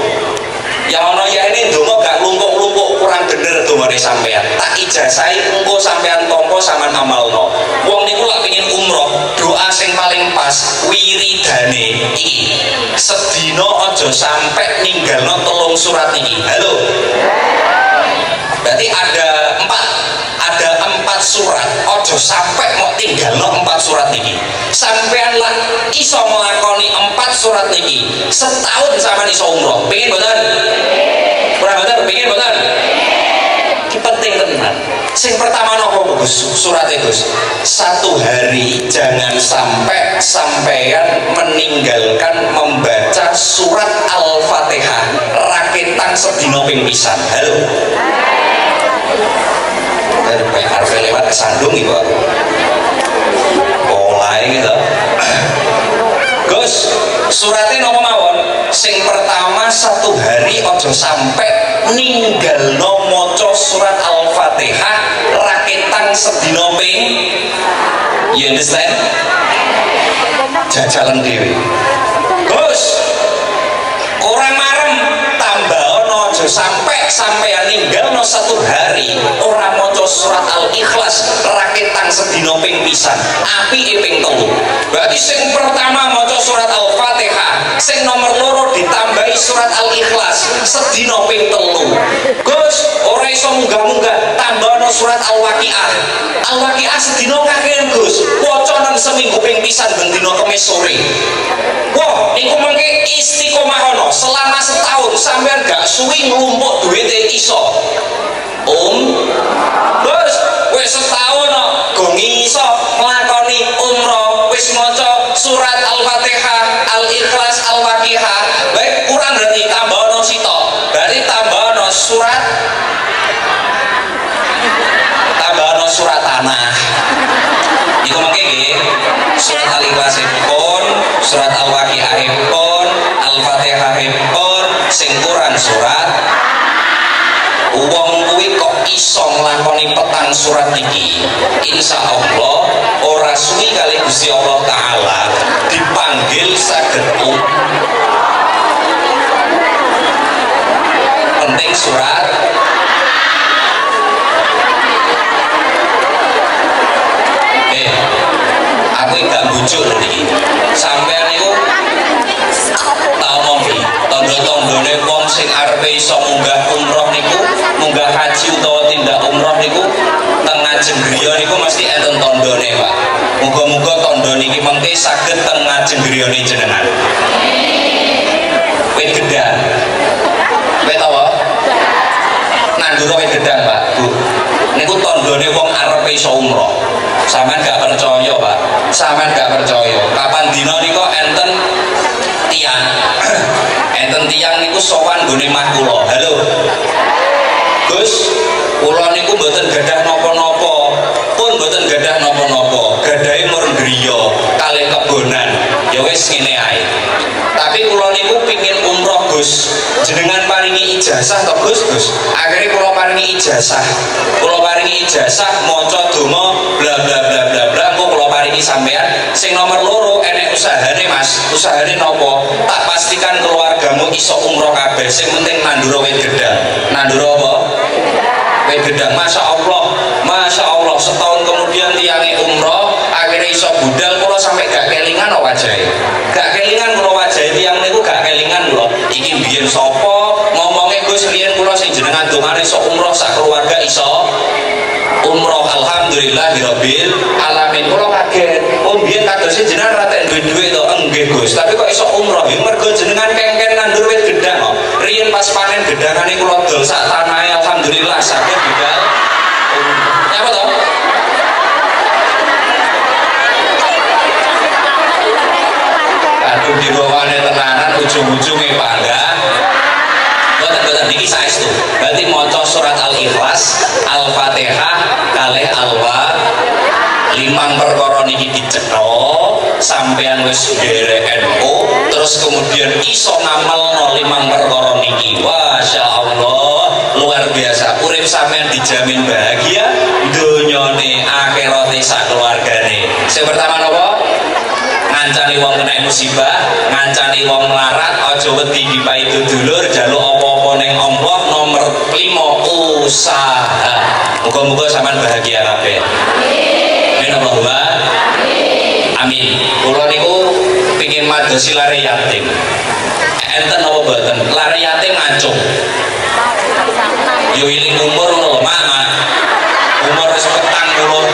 Yang ono ya ini ndonga gak lumpuk-lumpuk kurang bener dongane sampean. Tak ijazahi engko sampean tampa sampean amalno. Wong niku lak pengin umroh, doa sing paling pas wiridane iki. Sedina aja sampe ninggalno 3 surat iki. Halo. Berarti ada 4 surat. Aja sampe mau tinggalno 4 surat iki. Sampean lah iso nglakoni 4 surat niki setahun sampean iso umroh. Pengen mboten? Ora mboten, pengen mboten? Iki penting tenan. Sing pertama nopo Gus? Suratnya Gus. 1 hari jangan sampai sampean meninggalkan membaca surat Al-Fatihah rakitan sedina ping pisan. Halo. Dari arep lewat kesandung iki, Pak. Mulai gitu. Gus, suratnya nopo mawon? Sing pertama 1 hari ojo sampai ninggalno maca surat Al-Fatihah rakitan sedina ping. You understand? Jajalan dewi. Gus, orang marem tambah ono ojo sampai sampean ninggalno 1 hari ora maca surat Al-Ikhlas rakitan sedina ping pisan. Apike ping 3. Berarti sing pertama maca surat Al-Fatihah, sing nomor 2 ditambahi surat Al-Ikhlas sedina ping 3. Gus, ora iso munggah-munggah tambahno surat Al-Waqiah. Al-Waqiah sedina kakean Gus. Waca nang seminggu ping pisan ben dina Kamis sore. Wah, iku mengke istiqomah istiqomahono selama setahun sampean gak suwi nglumpuk duwite iso bos wis setahun go ngiso nglakoni umroh wis maca surat Al-Fatihah, Al-Ikhlas, Al-Waqiah baik kurang berarti tambahno sitok berarti tambahno surat tanah itu mengke surat Al-Ikhlas pun surat Al-Waqiah pun Al-Fatihah pun sing kurang surat wong kuwi kok iso nglakoni petang surat iki insya Allah ora suwi kali Gusti Allah Ta'ala dipanggil saged penting surat aku gak bujuk nih sampean niku tau ngombe tondo-tondone wong sing arepe iso munggah umroh niku munggah haji utawa tindak umroh niku teng Ngajeng Griya niku mesti enten tondone Pak muga-muga tondo niki mengke saged teng Ngajeng Griyane jenengan wit gedang wit apa nandura wit gedang Pak Bu niku tondone wong arepe iso umroh sampean gak percaya Pak sampean gak percaya kapan dina nika enten tiang niku sowan nggone mah kula halo Gus kula niku mboten gadah napa-napa pun mboten gadah napa-napa gadahe mur griya kalih kebonan ya wis ngene ae tapi kula niku pengin umroh Gus jenengan paringi ijazah to Gus akhirnya kula paringi ijazah maca donga bla bla bla bla bla engko kula paringi sampean sing nomor loro enek usahane Mas usahane napa tak pastikan keluargamu iso umroh kabeh sing penting nandura wit gedang nandura apa wit gedang Masya Allah setahun kemudian tiange umroh akhirnya iso budal kula sampai gak kelingan wajahe gak kelingan kula wajahe tiang niku gak kelingan kula iki biyen sapa ngomongnya Gus riyen kula sing jenengan dongane iso umroh sak keluarga iso umroh alhamdulillahirabbil alamin kula kaget biyen kadose jenengan rata duwe-duwe to nggih Gus tapi kok iso umroh ya mergo jenengan kengken nandur wit gedang kok riyen pas panen gedangane kula dol sak tanahe alhamdulillah saged budal apa to aduh dibawane tenanan ujung-ujunge panggah boten niki saestu berarti maca surat Al-Ikhlas Al-Fatihah kalih limang perkara niki dicetha sampean wis derek NU terus kemudian iso ngamalno limang perkara niki Masya Allah luar biasa urip sampean dijamin bahagia donyane akhirate sak keluargane sing pertama napa ngancani wong kena musibah ngancani wong melarat aja wedi dipaidu dulur jaluk apa-apa ning Allah nomor 5 usaha muga-muga sampean bahagia kabeh amin Allahumma amin kula niku pengin madosi lare yatim enten apa mboten lare yatim ngacung yo iling umur ngono lho mak umur wis 40 malah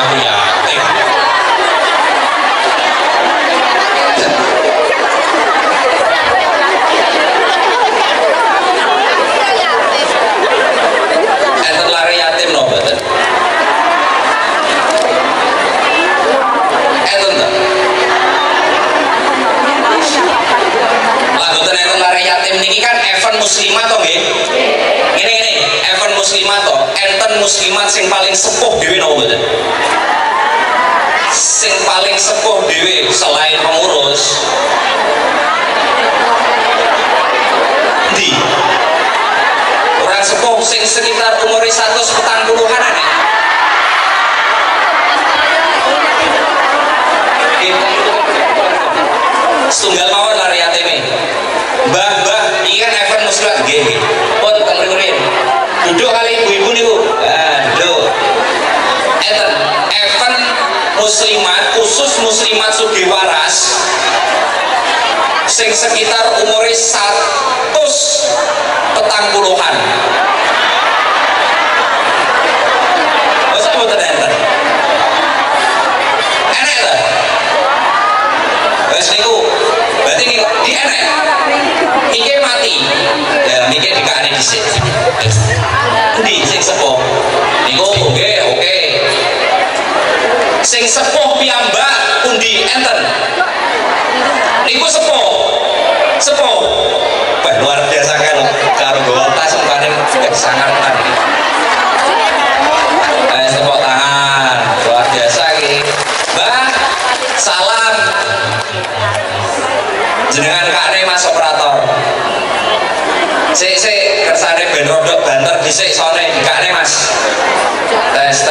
aku yatim enten lare yatim no mboten niki kan event muslimat to nggih. Ngene event muslimat to, enten muslimat sing paling sepuh dhewe napa mboten? Sing paling sepuh dhewe selain pengurus. Di orang sepuh sing sekitar umur 140-an nek. Setunggal mawon lari yatime. Mbah, ini kan event muslimat nggih. Pun kemrene. Duduk kali ibu-ibu niku. Lho. Event muslimat khusus muslimat sugih waras sing sekitar umure 140-an. Masa mboten enten. Enak ta? Wes niku berarti niku Sing sepuh piyambak pundi enten? Niku sepuh. Sepuh. Wah, luar biasa kan karo gawa tas paling sangartan. Tepuk tangan. Luar biasa iki. Mbah, salam. Jenengan kakne Mas operator. Sik kersane ben rodok banter dhisik sone dikakne Mas. Tes.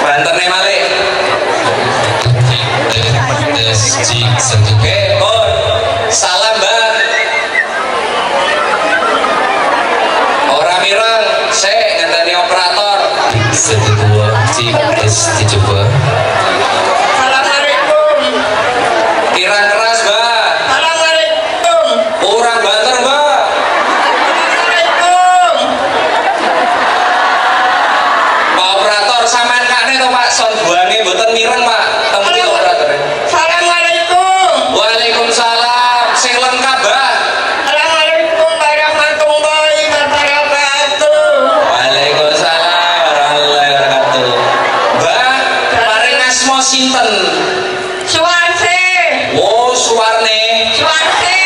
Banterne malih. Oke, salam Mbak. Ora mireng, sik ngenteni operator. 1 2 3 dicoba. Assalamualaikum. Kirang keras, Mbak. Assalamualaikum. Orang banter, Mbak. Assalamualaikum. Pak operator sampean kakne to, Pak. Son buange mboten mireng, Pak. Temui operator. Assalamualaikum. Waalaikumsalam. Sing lengkap, Mbak. Assalamualaikum warahmatullahi wabarakatuh. Waalaikumsalam warahmatullahi wabarakatuh. Mbak, paring asma sinten? Suwarse. Oh, Suwarne. Suwarse.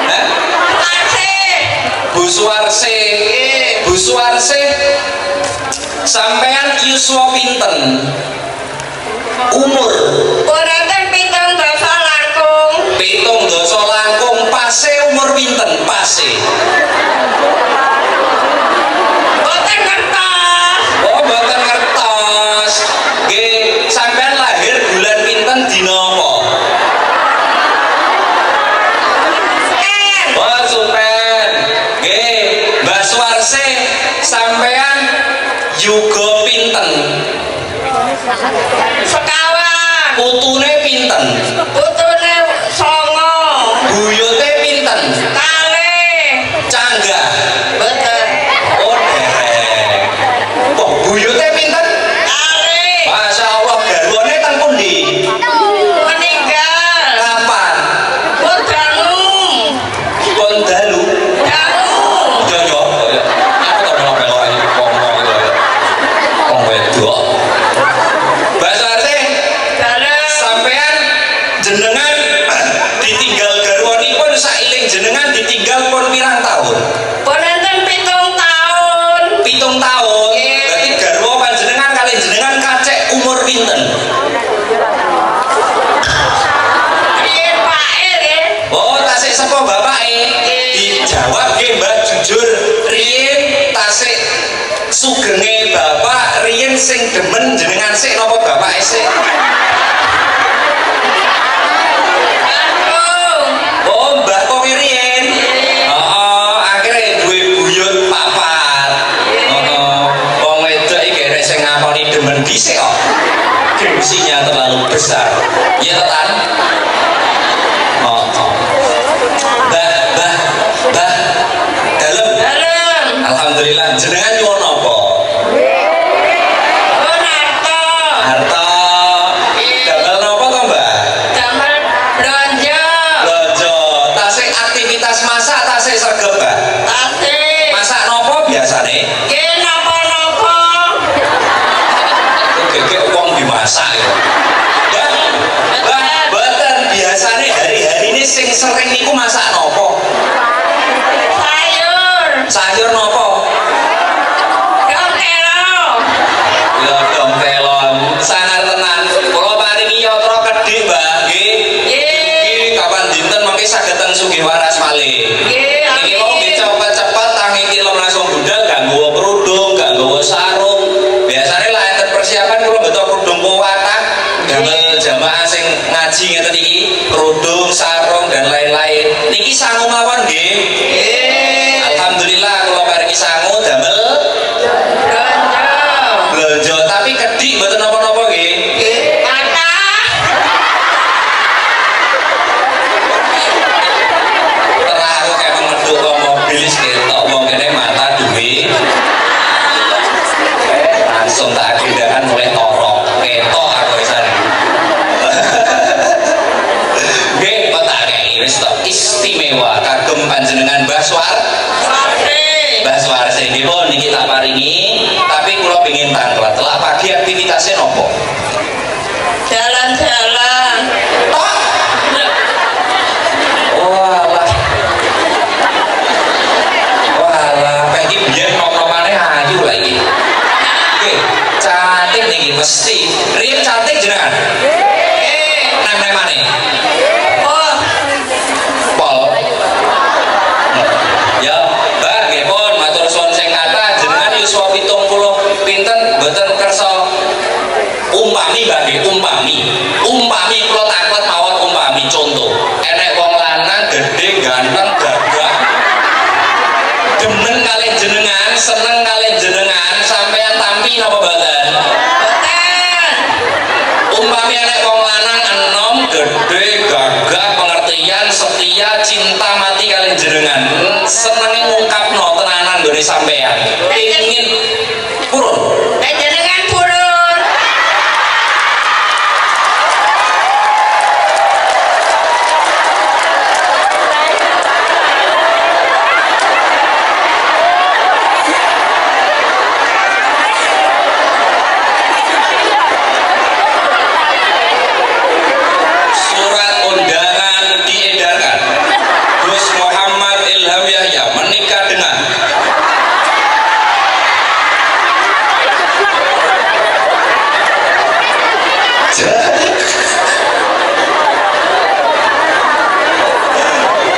Hah? Suwarse. Bu Suwarse. Bu Suwarse. Sampean yuswa pinten? Umur Uratan pitung dasa langkung. 17 langkung. Pase umur pinten? Pase. Boten kertas. Oh, mboten ngertos. Nggih, sampean lahir bulan pinten dina apa? Oh, Supen. Nggih, Mbak Suwarse, sampean yuga pinten? Sekawan. Putune pinten? Putune songo. Buyute pinten? Kalih. Canggah. Boten. Oh, derek. Wah, buyute pinten? Kalih. Masya Allah, garwane teng pundi? Meninggal. Kapan? Bodangu. Kon dalu. Dangu. Yo. Aku tak belok-belok iki ngomong itu. Wong wedok. Mbak Suwarse, Dalam. sampean jenengan ditinggal garwanipun sailing jenengan ditinggal pun pirang tahun? Ponenten pitung tahun. 7 tahun. Berarti garwa panjenengan kali jenengan kacek umur pinten? Riyen pae nggih. Oh, tasik sapa bapake? Dijawab nggih, Mbak, jujur. Riyen tasik sugenge bapak, riyen sing demen jenengan sik napa bapak sik? Langkung. Oh, Mbah kok riyen. Heeh, akhire duwe buyut papat. Heeh. Wong wedok iki nek sing ngakoni demen dhisik kok. Gengsinya terlalu besar. Iya to, Tan? Oh. Mbah. Dalem. Dalam. Alhamdulillah, jenengan nyuwun apa? Bonarto. Harta. Damel napa to, Mbah? Damel blonjo. Lojo. Tasik aktivitas masak tasik sregep, Mbah. Tasik. Masak napa biasane? Nggih napa-napa. Gegek wong dimasak ya. Mbah, mboten biasane hari-hari ini sing sering niku masak napa? Sayur. Sayur napa? Dong telo. Ya dong telon. Sangar tenan. Kula paringi yatra kedhik, Mbah, nggih. Iki kapan dinten mengki sageden sugih waras malih. Nggih. Iki mau cepet-cepet tangi kilo langsung budal gak nggawa kerudung, gak nggawa sarung. Biasane lah enten persiapan kula beto kerudung kuwatah, damel jamaah sing ngaji ngeten iki, kerudung, sarung dan lain-lain. Niki sangu mawon nggih. Alhamdulillah kula paringi sangu damel Blonjo. blonjo tapi kedhik mboten napa-napa nggih. Mata. Terlalu emang medhuk kok mobil ketok wong kene mata duwe. Langsung tak agendakan mulai torok ketok aku isane. Nggih, kok tak kei wis panjenengan Mbah Swardi. Mbah Suwarsi nggih pun niki tak paringi, tapi kula pengin tanglet. Lah pagi aktivitasnya nopo? Jalan-jalan. Tok. Walah. Walah, pagi biyen nom-nomane ayu lah iki. Nggih, cantik niki mesti. Riyen cantik jenengan. Nang maneh. Oh, Pol. Ya, Mbak, nggih pun matur suwun sing kathah jenengan yuswa 70 pinten mboten kersa umpami Mbak nggih umpami kula taklet mawon umpami contoh enek wong lanang gedhe ganteng gagah demen kalih jenengan seneng kalih jenengan sampean tampi napa mboten boten. umpami enek wong lanang enom gedhe gagah pengertian setia cinta mati kalih jenengan senenge ngungkapno tenanan nggone sampean ingin purun Jenengan purun. surat undangan diedarkan Gus Muhammad Ilham Yahya menikah dengan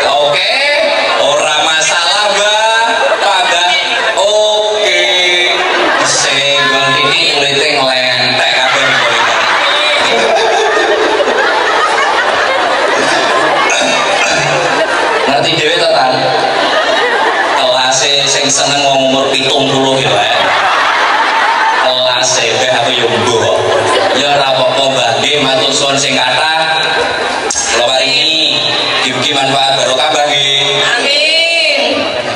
oke ora masalah Mbak pada oke senggol ini kulite nglentek kabeh kulite ngerti dhewe to Tan kelase sing seneng wong umur 70 gitu ya kelase beh aku yo mbuh ya ora apa-apa Mbak nggih matur suwun sing kathah kula paringi mugi manfaat barokah Mbak nggih Amin.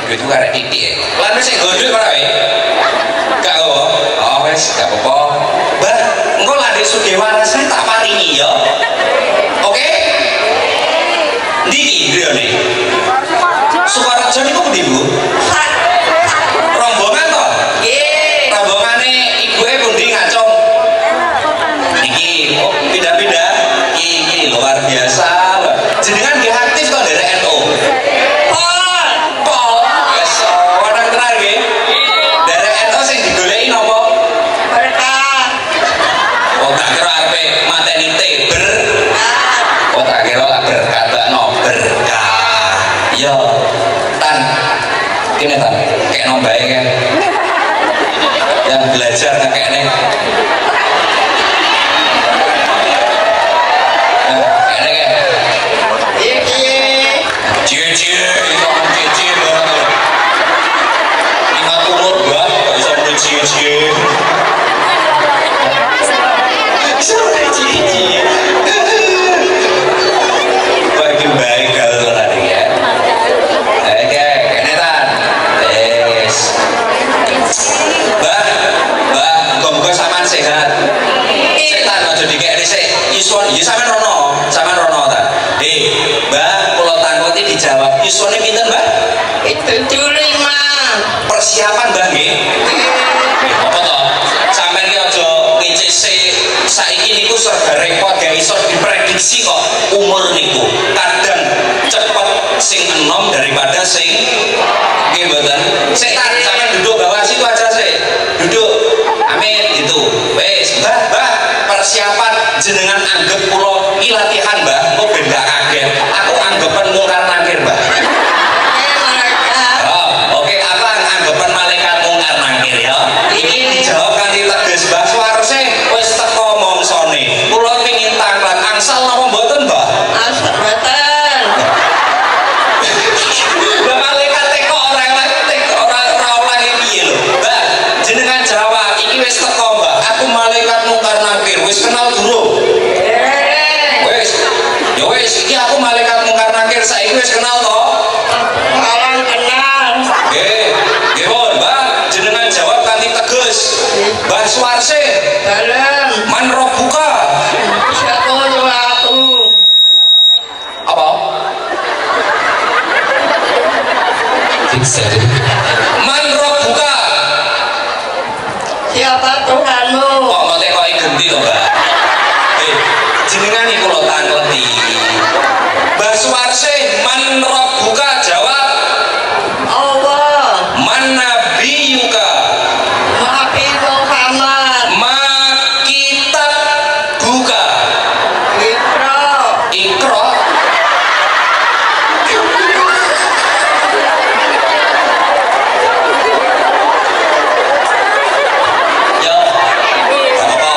duit ku arek titik lan wis sing gondok ora wae gak apa oh wis gak apa-apa Mbak engko lade sudewaras tak paringi ya oke niki griyane Sukorejo niku pundi Bu Sak. rombongan to Nggih. rombongane ibuke pundi ngacung niki oh pindah-pindah iki luar biasa Mbak jenengan nggih aktif to nderek NU Pol. Pol wis wadang tenan nggih nderek NU sing digoleki napa Berkah. oh tak kira arepe mateni teber Ah, oh tak kira lak berkatno berkah ya Tan kene Tan kekno bae kan yang belajar ngekekne kene kan iki. cie-cie itu kan cie-cie banget ingat umur Mbak gak bisa mulai cie-cie sampai cie-cie bagi baik kalau tadi ya oke kene Tan yes Mbak muga-muga sampean sehat setan aja dikekne sik isuan ya sampean rono Tan Mbak kula tangkleti dijawab isuane pinten Mbak Itu dulu Imam. persiapan Mbak nggih apa to sampean ki aja ngicik saiki niku serba repot gak iso diprediksi kok umur niku kadang cepet sing enom daripada sing nggih mboten setan sampean duduk bawah situ aja sih duduk amin gitu wis Mbah persiapan jenengan anggap kula iki latihan Mbah kok ben gak kaget aku anggapan mungkar nakir Mbah oh, oke apa anggapan malaikat mungkar nakir ya ini dijawab kanthi tegas Mbah Suwarse wis teko mongsone kula pengin tanglet angsal napa mboten Mbah Asal boten. Mbah malaikat teko ora oleh piye lho Mbah jenengan jawab iki wis teko Mbah aku malaikat mungkar nakir wis kenal durung wis ya wis iki aku malaikat mungkar nakir saiki wis kenal to Orang kenal. nggih pun Mbah jenengan jawab kanthi tegas Mbah Suwarse Dalam. man robuka Sepuluh aku. apa Man rabbuka. Siapa Tuhanmu? Kok ngotek kok genti to, Mbak? Jenengan iku lho tangleti. Mbah Suwarse, man rabbuka jawab. Allah. Man nabiyuka. Nabi Muhammad. Ma kitab buka. Ikra. Ikra. Yo. Apa?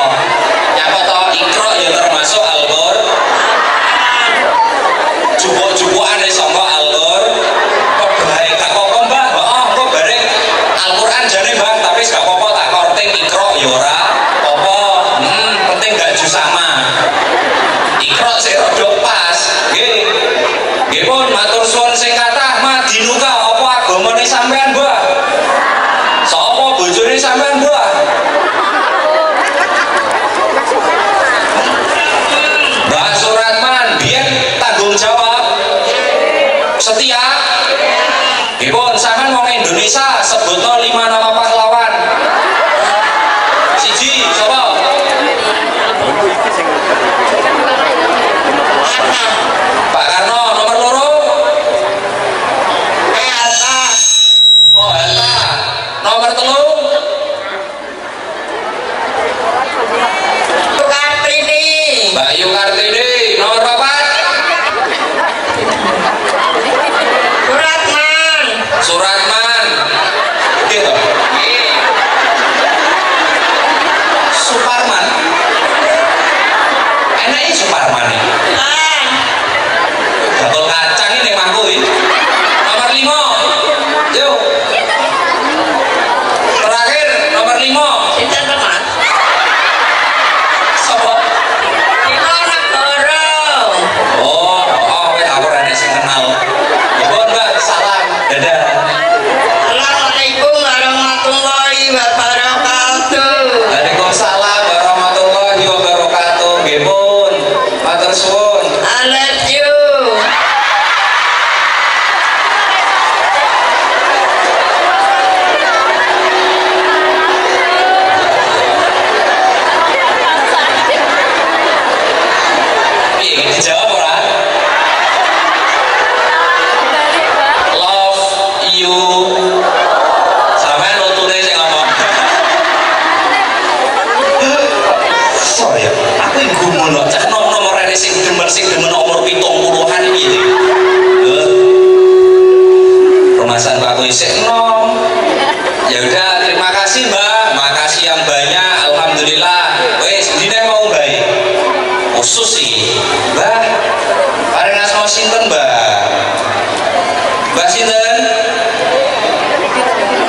Nyapa to Ikra ya termasuk Al-Qur. Jupuk-jupukan wis sangka Al-Qur. Kok bae gak apa-apa, Mbak? Heeh, kok bareng Al-Qur'an jane, Mbak, tapi gak apa-apa tak korting Ikra ya ora apa. Penting gak jus sama. Ikra sing rada pas. Nggih. Nggih pun matur suwun sing kathah madinuka apa agamane sampean, Mbah? Sapa bojone sampean, Mbah? Mbah Suratman, biyen tanggung jawab setia. Nggih pun sampean wong Indonesia sebutno 5 nama pahlawan. Siji, sapa? Pak Karno, nomor loro. Hatta. Oh, Hatta. Nomor telu. Kartini. Mbak Ayu Kartini. Nomor papat. Suratman. Suratman. Gitu. Suparman. Enaknya Suparman nih. Lan. Bakul kacang ini mangku ini. Nomor 5. Yuk. Terakhir nomor 5. Sinten teman? Sopo? Dino Nagara. Oh, wes aku rene sing kenal. Ibu Mbak, salam. Dadah. Assalamualaikum warahmatullahi wabarakatuh. Waalaikumsalam warahmatullahi wabarakatuh. Nggih pun. Matur suwun. I love you. Piye dijawab ora? Love you. Sampeyan nutune sing ngomong. Sorry, aku iku ngono. Cek nomor rene sing demen umur 70-an iki. Rumasan Pak aku isih enom. Ya udah, terima kasih Mbak. Makasih yang banyak. Alhamdulillah. Wes, dine mau baik. Khusus sih, Mbak. Paling asma sinten, Mbak? Mbak sinten?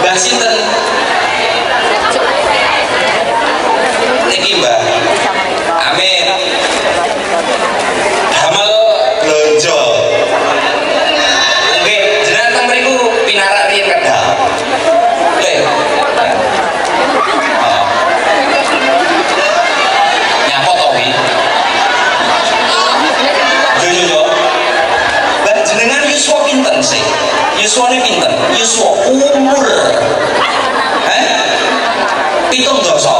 Mbak sinten? Niki Mbak. Amin. Damel blonjo. Oke, jenengan teng mriku pinarak riyen kedal. Leh. Oh. Nyapa to wi? Yo. Mbak jenengan yuswa pinten sih? Yuswane pinten? Yuswa umur. Pitung dosa.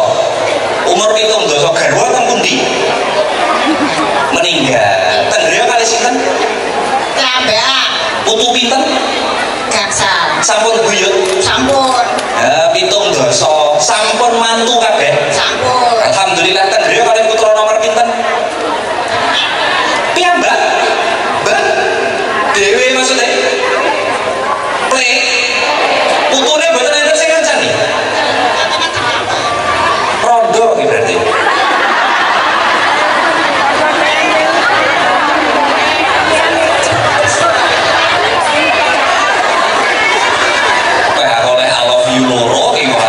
Umur pitung dosa garwa teng pundi? Meninggal. Teng griya kali sinten? Tambah. Putu pinten? Gaksal. Sampun buyut. Sampun. Pitung dosa. Sampun mantu kabeh. Sampun. Alhamdulillah teng griya kali putra nomor pinten? Piyambak. Mbak. Dewe maksudnya. Plek. Putune mboten enten sing ngancani. Rondo iki berarti. Kayak oleh I love you loro iki kok.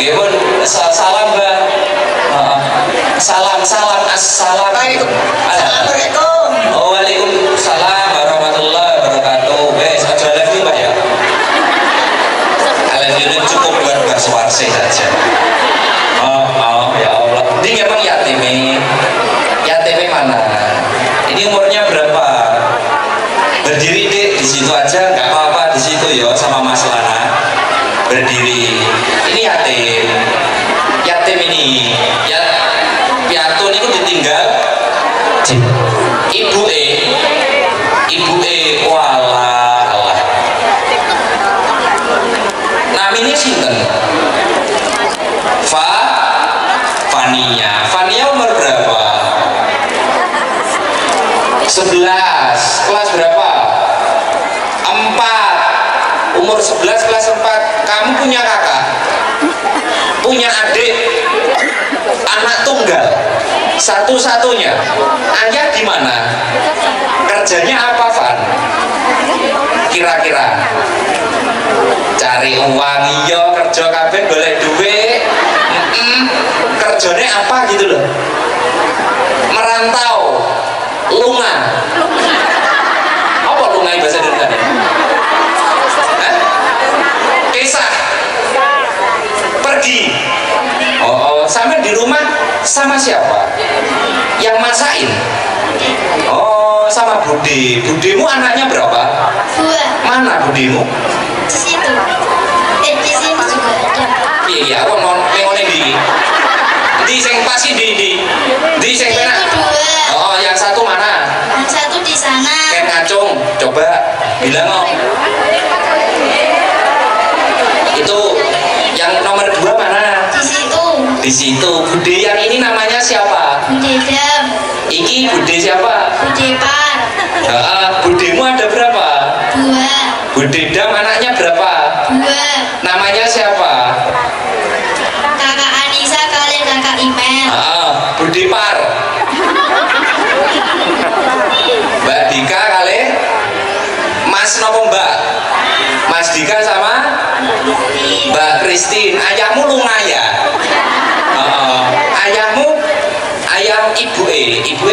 Nggih pun salam Mbak. Heeh. Salam assalam. Assalamualaikum. Oh, waalaikumsalam warahmatullahi wabarakatuh. Wes aja lagi Mbak ya. Kalian ini cukup buat bersuarsi saja. Oh ya Allah. Ini memang yatim ini. Yatim mana? Ini umurnya berapa? Berdiri deh di situ aja, nggak apa-apa di situ ya sama Mas Lana. Berdiri. Ini yatim. Yatim ini. Ya piatu ini ditinggal. Ibu walah Allah. Namanya sinten? Fania umur berapa? 11. Kelas berapa? 4. Umur 11 kelas 4. Kamu punya kakak? Punya adik? Anak tunggal? Satu-satunya? Ayah di mana? Kerjanya apa, Van? Kira-kira? Cari uang, iya kerja kabeh boleh duit. Kerjanya apa gitu loh? Merantau, lunga. Apa lunga bahasa Indonesia? Kisah, pergi. Oh, sampai di rumah sama siapa? Yang masakin? Oh, sama Budi. Budimu anaknya berapa? 2. Mana Budimu? Di situ. Di sini juga ada. Iya, aku mau ngomongin di sing pasti di sing penak. Itu 2. Oh, yang satu mana? Yang satu di sana. Ken Ngacung, coba bilang oh. Itu yang nomor 2 mana? Di situ. Di situ. Bude yang ini namanya siapa? Bude Dam. Iki Bude siapa? Bude Par. Budemu ada berapa? 2. Bude Dam anaknya berapa? 2. Namanya siapa? Kakak Anissa kalian kakak Imen. Bude Par. Mbak Dika kali Mas nopo Mbak? Mas Dika sama Mbak Christine. Ayahmu lunga ya? Ayam ibu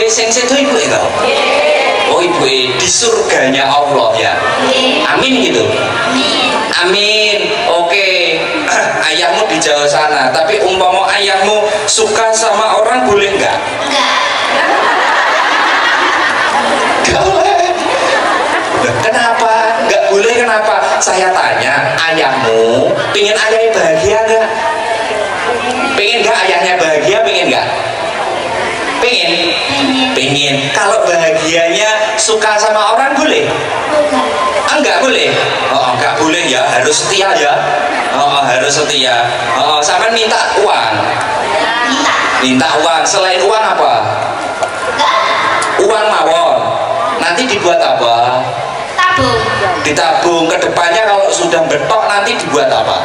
sing sedo ibu tau? Oh ibu di surganya Allah ya. Amin gitu. Amin. Oke. Ayahmu di jauh sana. Tapi umpama ayahmu suka sama orang boleh nggak? Nggak boleh. Kenapa? Nggak boleh kenapa? Saya tanya, ayahmu pengen ayahnya bahagia nggak? Pengen nggak ayahnya bahagia? Pengen nggak? Pengen. Kalau bahagianya suka sama orang boleh? Enggak boleh. Oh, enggak boleh ya, harus setia ya. Oh, harus setia. Oh, sampai minta uang. Minta uang. Selain uang apa? Uang mawon. Nanti dibuat apa? Tabung. Ditabung. Kedepannya kalau sudah betok nanti dibuat apa?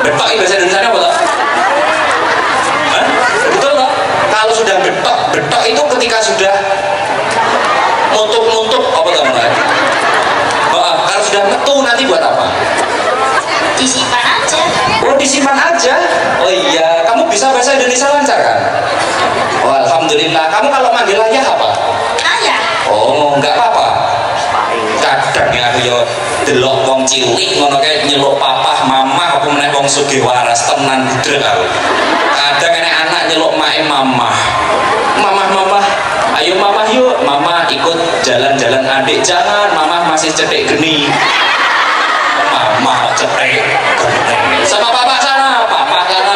Betok ini bahasa Indonesia apa toh? Betul toh? Kalau sudah betok itu ketika sudah nutup apa namanya? Kalau sudah metu nanti buat apa? Disimpan aja. Oh disimpan aja. Oh iya, kamu bisa bahasa Indonesia lancar kan? Oh alhamdulillah. Kamu kalau manggil ayah apa? Ayah. Oh nggak apa-apa. Kadang ya aku yo delok wong cilik ngono kae nyeluk papa, mama apa meneh wong sugih waras tenan budrek aku. Kadang enek anak nyeluk mae mama. Mama, ayo mama yuk, mama ikut jalan-jalan adik, jangan, mama masih cetek geni. Mama cetek geni. Sama papa sana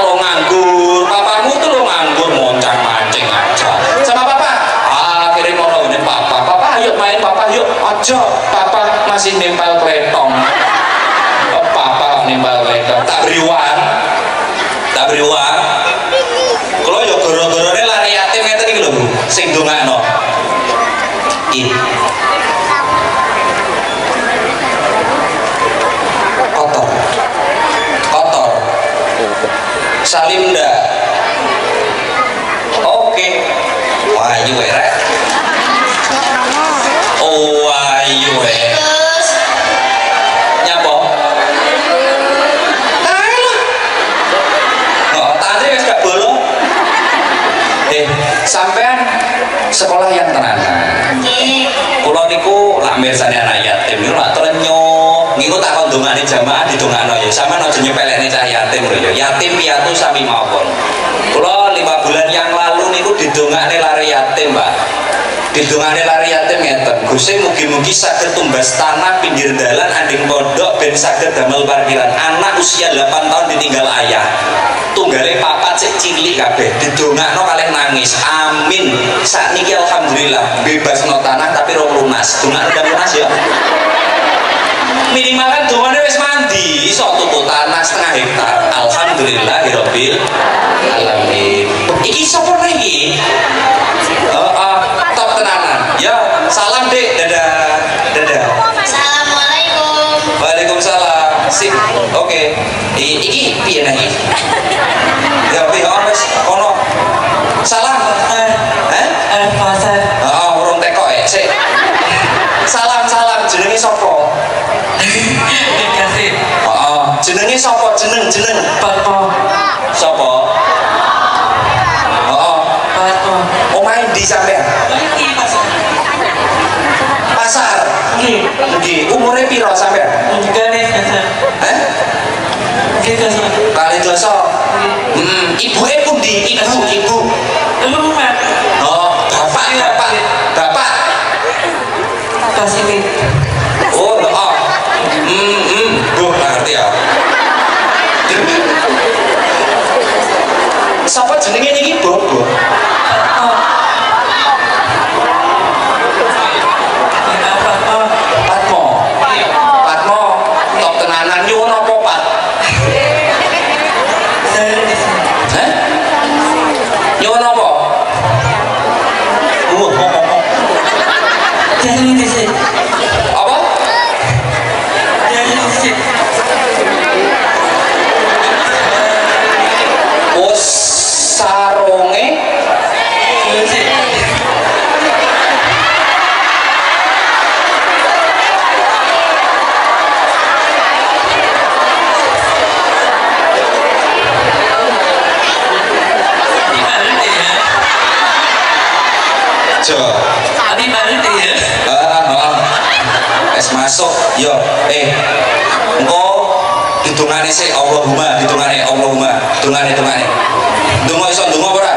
lo nganggur, papamu tuh lo nganggur moncang mancing aja. Sama papa, akhirnya ngono nih papa yuk main papa yuk, aja papa masih nempel kletong. Papa nempel kletong, tak beri uang. Kalau yo goro-gorone lari yatim ngeten iki lho Bu, sing ndongakno. Kotor. Salim ndak? Oke. Wah, ayu rek. Oh, ayu Terus Nyapa? Alah. sampean sekolah yang tenanan. Oke. Kula niku lak mirsani anak yatim niku lak telenyo. Niku tak kon ndongane jamaah didongakno ya. Sampeyan aja nyepelekne cah yatim lho ya. Yatim piatu sami mawon. Kula 5 bulan yang lalu niku didongakne lare yatim, Pak. Didongakne lare yatim ngeten. Gusti mugi-mugi saged tumbas tanah pinggir dalan anding pondok ben saged damel parkiran. Anak usia 8 tahun ditinggal ayah. Tunggale papat sik cilik kabeh didongakno kalih nangis. Amin. Sakniki alhamdulillah bebas no tanah tapi rong lunas. Dongakno udah lunas ya. Minimal kan dongane wis mandi, iso tuku tanah setengah hektar. Alhamdulillahirabbil alamin. Iki sapa lagi? Top tenanan. Ya, salam Dek. Dadah. Dadah. Assalamualaikum. Waalaikumsalam. Sip. Oke. Iki piye nang iki? Ya piye wis kono. Salam. Pasar. Heeh, urung teko sik. Salam jenenge sapa? Dikasih. Heeh, jenenge sapa? Jeneng. Papo. Sapa? Heeh. Papo. Omahe ndi sampean? Iki pasar. Pasar. Iki. Nggih, umure piro sampean? Garis pasar. Heh? Kita sih. Kali dosa. Ibuke pundi? Ibu. Rumah. Oh, bapak. Kasih ini. Oh, heeh. Bu, ngerti ya. Sapa jenenge niki, Bu? Patmo. Top tenanan nyuwun apa, Pat? Heh? Nyuwun apa? Apa? Oh, sarunge Jo. Es masuk, yo, engko ditungane sik Allahumma, ditungane. Donga iso donga apa ora?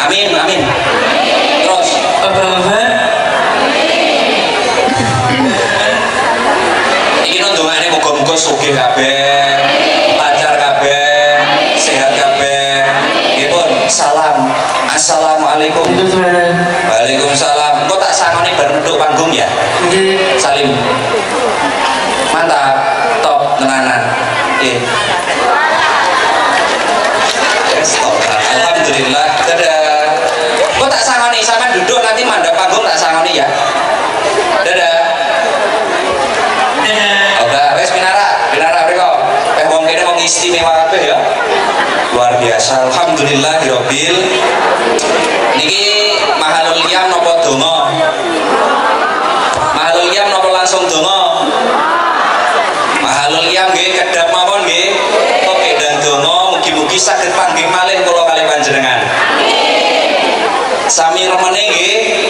Amin. Terus iki no dongane muga-muga sugih kabeh, lancar kabeh, sehat kabeh. Nggih pun, salam. Assalamualaikum. Waalaikumsalam. Engko tak sangoni bar nduk panggung ya. Salim. Mantap, top tenanan. Alhamdulillah. Dadah. Kok tak sangoni sampean duduk nanti mandap panggung tak sangoni ya. Dadah. Oke, wes pinara mriko. Wong kene wong istimewa kabeh ya. Luar biasa. Alhamdulillahirabbil. Niki mahalul qiyam napa donga? Mahalul qiyam napa langsung donga? Mahalul qiyam nggih kedap mawon nggih. Oke dan donga mugi-mugi saged panggih malih kula kalih panjenengan. Amin. Sami remene nggih.